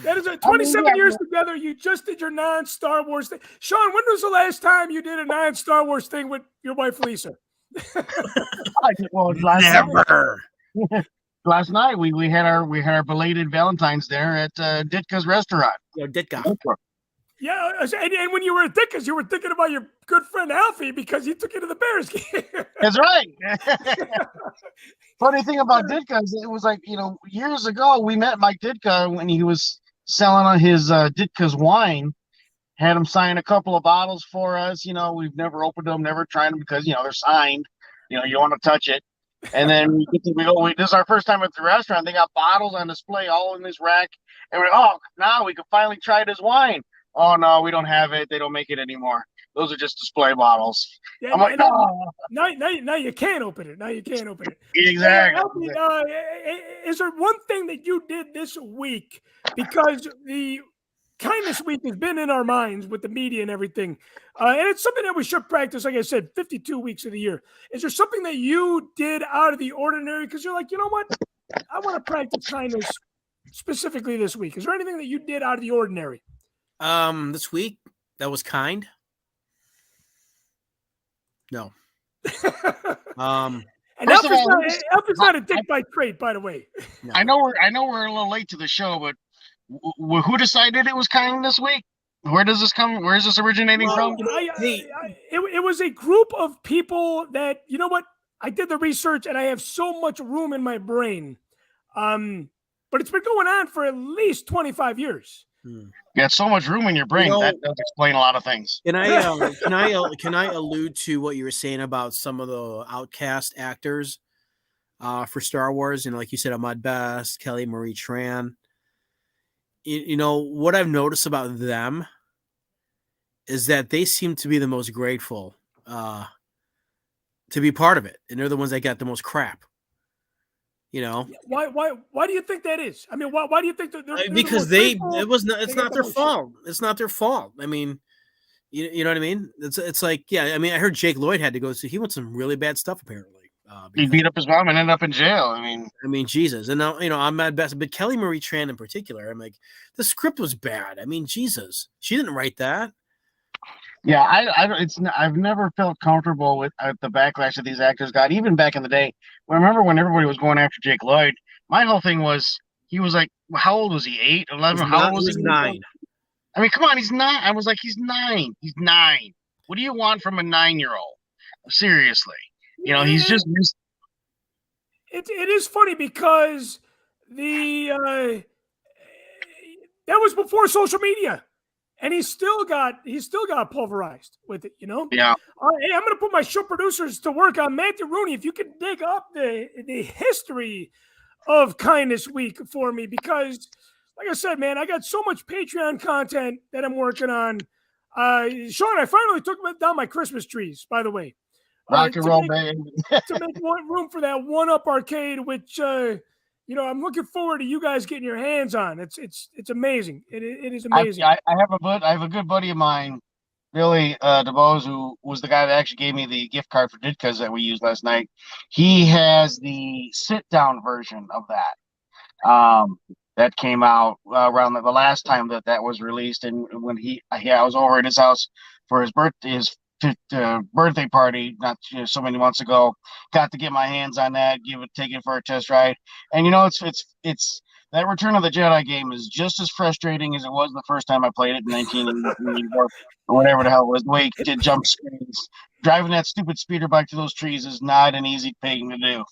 Speaker 1: That is 27 years together. You just did your non-Star Wars thing. Sean, when was the last time you did a non-Star Wars thing with your wife, Lisa?
Speaker 6: Well,
Speaker 7: Never.
Speaker 6: Last night we had our belated Valentine's dinner at Ditka's restaurant.
Speaker 7: Ditka.
Speaker 1: Yeah, and when you were at Ditka's, you were thinking about your good friend Alfie because he took you to the Bears game.
Speaker 6: That's right. Funny thing about Ditka is it was like, years ago we met Mike Ditka when he was selling on his Ditka's wine. Had him sign a couple of bottles for us. We've never opened them, never tried them because they're signed. You don't want to touch it. And then this is our first time at the restaurant. They got bottles on display all in this rack, and now we can finally try this wine. Oh no, we don't have it. They don't make it anymore. Those are just display bottles.
Speaker 1: Yeah,
Speaker 6: I'm like, no.
Speaker 1: Now you can't open it. Now you can't open it.
Speaker 6: Exactly.
Speaker 1: Is there one thing that you did this week? Because the Kindness Week has been in our minds with the media and everything. And it's something that we should practice, like I said, 52 weeks of the year. Is there something that you did out of the ordinary? Because you're like, you know what? I want to practice kindness specifically this week. Is there anything that you did out of the ordinary?
Speaker 7: This week that was kind. No.
Speaker 1: And Alfred's not a dick by trait, by the way.
Speaker 6: No. I know we're a little late to the show, but who decided it was kind this week? Where does this come? Where is this originating from?
Speaker 1: It was a group of people that, you know what? I did the research and I have so much room in my brain. But it's been going on for at least 25 years.
Speaker 6: You got so much room in your brain. That does explain a lot of things.
Speaker 7: Can I allude to what you were saying about some of the outcast actors for Star Wars? Like you said, Ahmad Best, Kelly Marie Tran. What I've noticed about them is that they seem to be the most grateful to be part of it, and they're the ones that got the most crap.
Speaker 1: Why do you think that is? I mean, why do you think that they're
Speaker 7: because it's not their fault. It's not their fault. I mean, you know what I mean? It's like, yeah. I mean, I heard Jake Lloyd had to go. So he went some really bad stuff apparently.
Speaker 6: He beat up his mom and ended up in jail. I mean,
Speaker 7: Jesus. And now I'm mad best, but Kelly Marie Tran in particular, I'm like, the script was bad. I mean, Jesus, she didn't write that.
Speaker 6: Yeah, I've never felt comfortable with the backlash that these actors got, even back in the day. I remember when everybody was going after Jake Lloyd. My whole thing was, he was like, how old was he? 8, 11? How old was he?
Speaker 7: 9.
Speaker 6: I mean, come on, he's 9. I was like, he's 9. He's 9. What do you want from a 9-year-old? Seriously, he's just.
Speaker 1: It is funny because that was before social media. And he still got pulverized with it,
Speaker 6: Yeah.
Speaker 1: Hey, I'm going to put my show producers to work on Matthew Rooney. If you could dig up the history of Kindness Week for me, because, like I said, man, I got so much Patreon content that I'm working on. Sean, I finally took down my Christmas trees, by the way.
Speaker 6: Rock and roll, baby.
Speaker 1: To make room for that 1-Up arcade, which I'm looking forward to you guys getting your hands on. It's amazing. It is amazing.
Speaker 6: I have a good buddy of mine, Billy DeBose, who was the guy that actually gave me the gift card for Ditka's that we used last night. He has the sit-down version of that. That came out around the last time that was released, and when I was over at his house for his birthday party not so many months ago. Got to get my hands on that, take it for a test ride, and it's that Return of the Jedi game is just as frustrating as it was the first time I played it in 1984 or whatever the hell it was. The way it did jump screens, driving that stupid speeder bike to those trees is not an easy thing to do.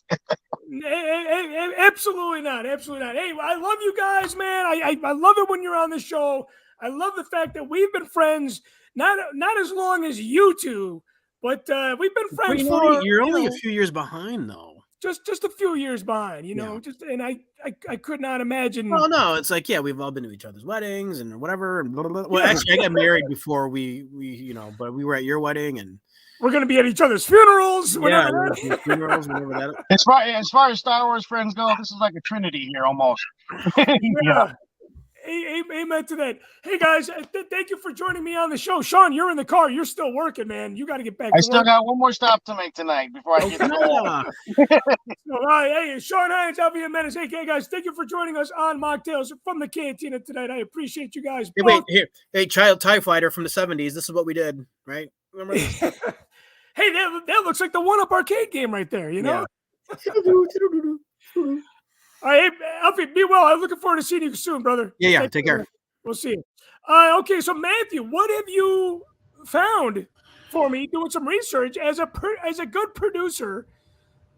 Speaker 1: Absolutely not. Hey, I love you guys, man. I love it when you're on the show. I love the fact that we've been friends. Not as long as you two, but we've been friends
Speaker 7: You're only a few years behind, though.
Speaker 1: Just a few years behind, and I could not imagine.
Speaker 7: Well, no, it's like, yeah, we've all been to each other's weddings and whatever. And blah, blah, blah. Well, actually, I got married before we but we were at your wedding, and
Speaker 1: we're going to be at each other's funerals.
Speaker 7: Yeah, funerals, whatever that.
Speaker 6: As far as Star Wars friends go, this is like a trinity here almost.
Speaker 1: Yeah. Amen to that. Hey guys, thank you for joining me on the show. Sean, you're in the car. You're still working, man. You got to get back
Speaker 6: I
Speaker 1: to
Speaker 6: still
Speaker 1: work.
Speaker 6: got one more stop to make tonight before I get to the
Speaker 1: So, hey, Sean Hines, I'll be a menace. Hey, guys, thank you for joining us on Mocktails from the Cantina tonight. I appreciate you guys.
Speaker 7: Hey, wait, here. Hey, child TIE fighter from the 70s. This is what we did, right? Remember this?
Speaker 1: Hey, that looks like the one-up arcade game right there, you know? All right, hey, Alfie, be well. I'm looking forward to seeing you soon, brother.
Speaker 7: Yeah, take care.
Speaker 1: We'll see you. Okay, so Matthew, what have you found for me doing some research as a good producer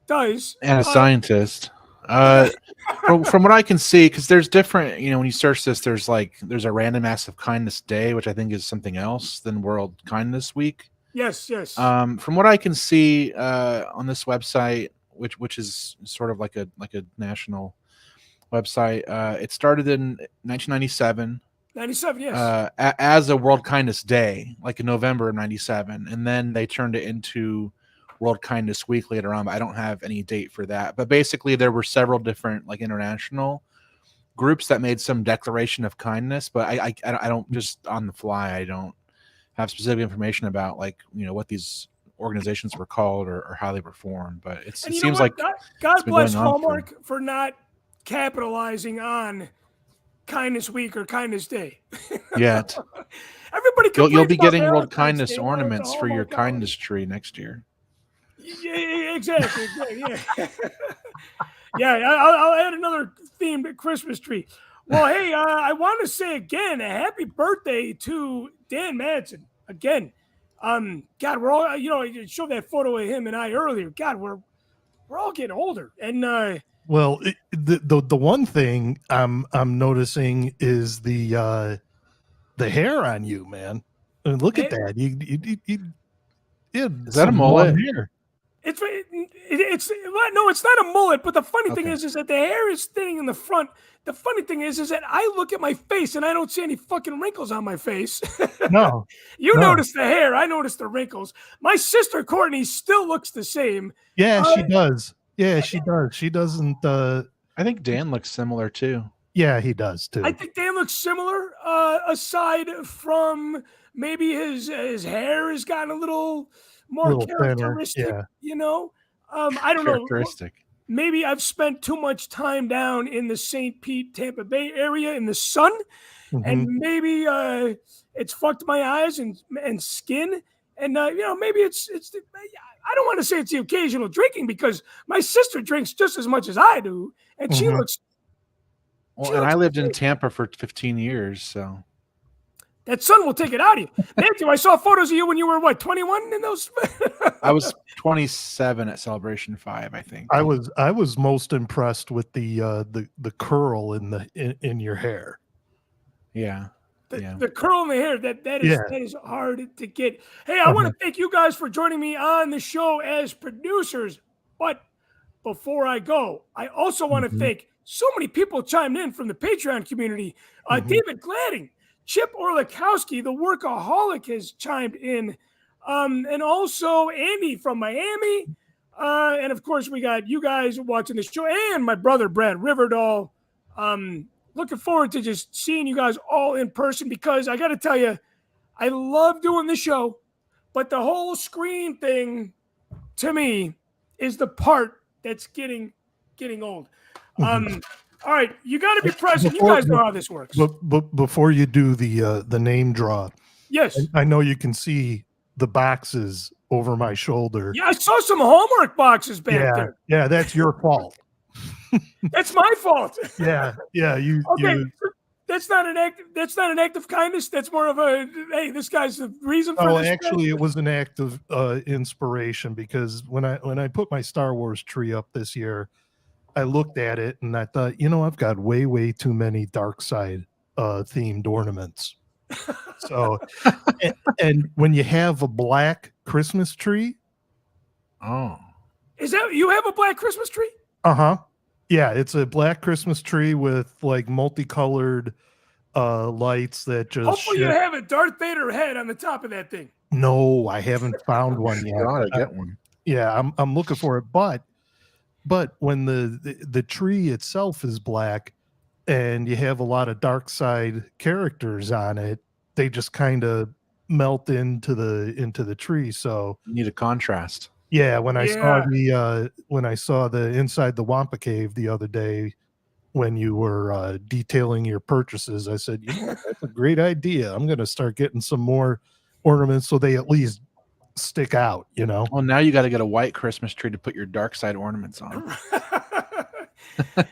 Speaker 1: does?
Speaker 4: And a scientist. From what I can see, because there's different, when you search this, there's a random acts of kindness day, which I think is something else than World Kindness Week.
Speaker 1: Yes.
Speaker 4: From what I can see on this website, which is sort of like a national website, it started in 1997.
Speaker 1: 97, yes.
Speaker 4: As a World Kindness Day, like in November of 97, and then they turned it into World Kindness Week later on, but I don't have any date for that. But basically, there were several different international groups that made some declaration of kindness, but I don't, just on the fly, I don't have specific information about what these organizations were called or how they were formed. But it seems like
Speaker 1: God bless Hallmark for not capitalizing on Kindness Week or Kindness Day.
Speaker 4: Yet.
Speaker 1: Everybody,
Speaker 4: you'll be getting World Kindness ornaments for your kindness tree next year.
Speaker 1: Yeah, exactly. Yeah, I'll add another themed Christmas tree. Well, hey, I want to say again, a happy birthday to Dan Madsen. Again, God, we're all, I showed that photo of him and I earlier. God, we're all getting older, and
Speaker 5: well, the one thing I'm noticing is the hair on you, man. I mean, look at that. You
Speaker 4: is that a mullet?
Speaker 5: Hair.
Speaker 1: No, it's not a mullet. But the funny thing is that the hair is thinning in the front. The funny thing is that I look at my face and I don't see any fucking wrinkles on my face.
Speaker 5: No,
Speaker 1: you notice the hair. I notice the wrinkles. My sister Courtney still looks the same.
Speaker 5: Yeah, she does. Yeah, she does. She doesn't.
Speaker 4: I think Dan looks similar too.
Speaker 5: Yeah, he does too.
Speaker 1: I think Dan looks similar. Aside from maybe his hair has gotten a little more characteristic.
Speaker 5: Thinner,
Speaker 1: yeah. I don't know. Maybe I've spent too much time down in the St. Pete, Tampa Bay area in the sun, and maybe it's fucked my eyes and skin, and maybe it's. I don't want to say it's the occasional drinking because my sister drinks just as much as I do, and she looks.
Speaker 4: Well, and I lived in Tampa for 15 years, so.
Speaker 1: That sun will take it out of you. Matthew, I saw photos of you when you were, 21 in those?
Speaker 4: I was 27 at Celebration 5, I think.
Speaker 5: I was most impressed with the curl in your hair.
Speaker 4: Yeah.
Speaker 1: The curl in the hair, that is hard to get. Hey, I want to thank you guys for joining me on the show as producers. But before I go, I also want to thank so many people chimed in from the Patreon community. David Gladding, Chip Orlikowski, the workaholic, has chimed in. And also Andy from Miami. And of course, we got you guys watching the show and my brother, Brad Riverdall. Looking forward to just seeing you guys all in person because I got to tell you, I love doing the show, but the whole screen thing to me is the part that's getting old. All right, you got to be present. You guys know how this works.
Speaker 5: But before you do the name draw,
Speaker 1: yes,
Speaker 5: I know you can see the boxes over my shoulder.
Speaker 1: Yeah, I saw some Hallmark boxes back there.
Speaker 5: Yeah, that's your fault.
Speaker 1: That's my fault.
Speaker 5: Yeah. You
Speaker 1: okay. That's not an act of kindness. That's more of a hey, this guy's the reason for this.
Speaker 5: Actually, it was an act of inspiration because when I put my Star Wars tree up this year, I looked at it and I thought, I've got way too many dark side themed ornaments. So, and when you have a black Christmas tree,
Speaker 1: is that you have a black Christmas tree?
Speaker 5: Yeah, it's a black Christmas tree with multicolored lights that just.
Speaker 1: Hopefully, you have a Darth Vader head on the top of that thing.
Speaker 5: No, I haven't found one yet.
Speaker 4: I ought to get one.
Speaker 5: Yeah, I'm looking for it, but when the tree itself is black, and you have a lot of dark side characters on it, they just kind of melt into the tree. So
Speaker 4: You need a contrast.
Speaker 5: yeah, when I saw
Speaker 1: Yeah.
Speaker 5: the inside the Wampa Cave the other day, when you were detailing your purchases, I said, you know what, that's a great idea. I'm going to start getting some more ornaments so they at least stick out, you know?
Speaker 4: Well, now you got to get a white Christmas tree to put your dark side ornaments on.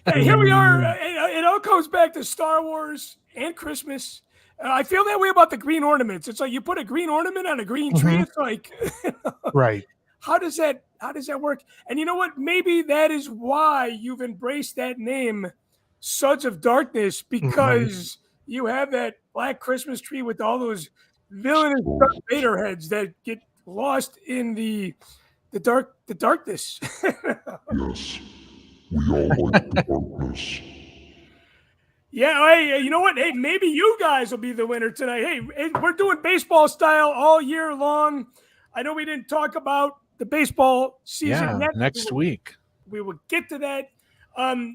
Speaker 1: Hey, here we are. It all comes back to Star Wars and Christmas. I feel that way about the green ornaments. It's like you put a green ornament on a green tree. It's like,
Speaker 5: Right.
Speaker 1: how does that work? And you know what? Maybe that is why you've embraced that name, Sons of Darkness, because you have that black Christmas tree with all those villainous Darth Vader heads that get lost in the darkness.
Speaker 8: Yes, we all like the darkness.
Speaker 1: Yeah, hey, you know what? Hey, maybe you guys will be the winner tonight. Hey, we're doing baseball style all year long. I know we didn't talk about the baseball season yet.
Speaker 4: Next week.
Speaker 1: We will get to that.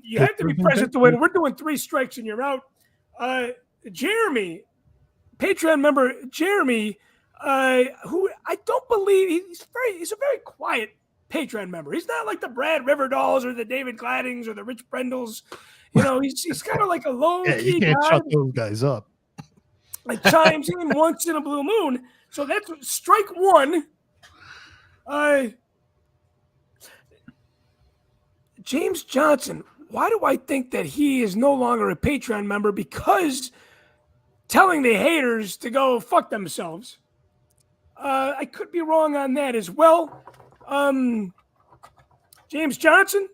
Speaker 1: You have to be present to win. We're doing 3 strikes and you're out. Jeremy, Patreon member Jeremy, who I don't believe he's a very quiet Patreon member. He's not like the Brad Riverdalls or the David Gladdings or the Rich Brendels. You know, he's kind of like a low key
Speaker 5: you can't
Speaker 1: guy.
Speaker 5: shut those guys up.
Speaker 1: Like chimes in once in a blue moon. So that's strike 1. James Johnson, why do I think that he is no longer a Patreon member? Because telling the haters to go fuck themselves. I could be wrong on that as well. James Johnson,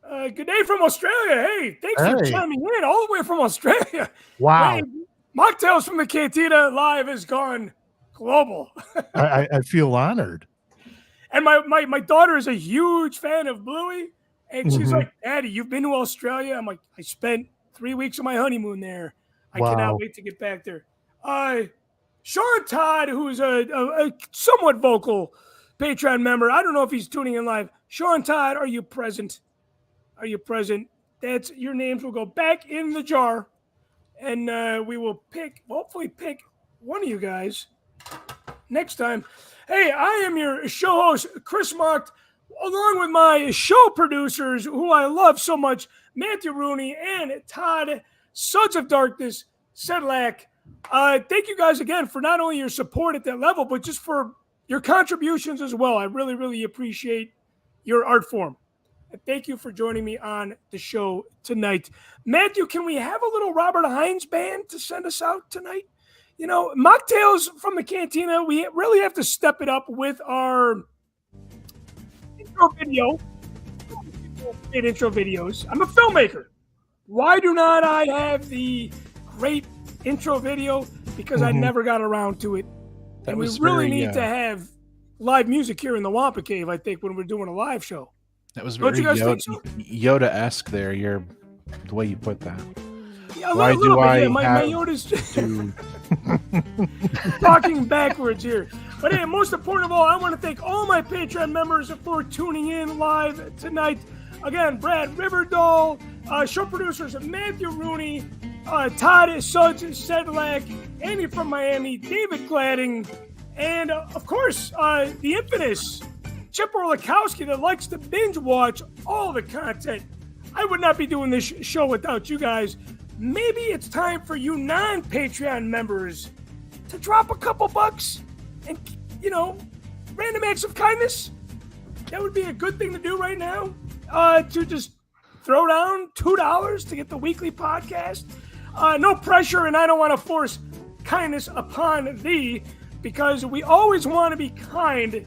Speaker 1: good day from Australia. Hey, thanks for chiming in all the way from Australia.
Speaker 5: Wow.
Speaker 1: Hey, Mocktails from the Cantina Live has gone global.
Speaker 5: I feel honored.
Speaker 1: And my daughter is a huge fan of Bluey. And she's like, Daddy, you've been to Australia? I'm like, I spent 3 weeks of my honeymoon there. I cannot wait to get back there. Sean Todd, who's a somewhat vocal Patreon member. I don't know if he's tuning in live. Sean Todd, are you present? Are you present? That's your names will go back in the jar. And we will hopefully pick one of you guys next time. Hey, I am your show host, Chris Mocht, along with my show producers, who I love so much, Matthew Rooney and Todd, Sons of Darkness, Sedlak. Thank you guys again for not only your support at that level, but just for your contributions as well. I really, really appreciate your art form. And thank you for joining me on the show tonight. Matthew, can we have a little Robert Hines band to send us out tonight? You know, Mocktails from the Cantina, we really have to step it up with our intro video. Great intro videos. I'm a filmmaker. Why do not I have the great intro video? Because I never got around to it. And we really need to have live music here in the Wampa Cave, I think, when we're doing a live show.
Speaker 4: That was very Yoda-esque there, the way you put that.
Speaker 1: Yeah, my Yoda's talking backwards here. But hey, most important of all, I want to thank all my Patreon members for tuning in live tonight. Again, Brad Riverdall, show producers Matthew Rooney, Todd Suggs Sedlak, Andy from Miami, David Gladding, and of course, the infamous Chip Orlikowski that likes to binge watch all the content. I would not be doing this show without you guys. Maybe it's time for you non-Patreon members to drop a couple bucks and, you know, random acts of kindness. That would be a good thing to do right now. To just throw down $2 to get the weekly podcast. No pressure, and I don't want to force kindness upon thee, because we always want to be kind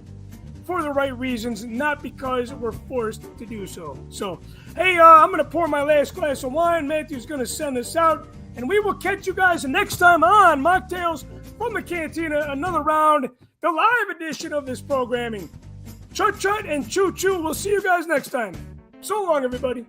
Speaker 1: for the right reasons, not because we're forced to do so. So, hey, I'm going to pour my last glass of wine. Matthew's going to send us out, and we will catch you guys next time on Mocktails from the Cantina, another round, the live edition of this programming. Chut chut and choo choo. We'll see you guys next time. So long, everybody.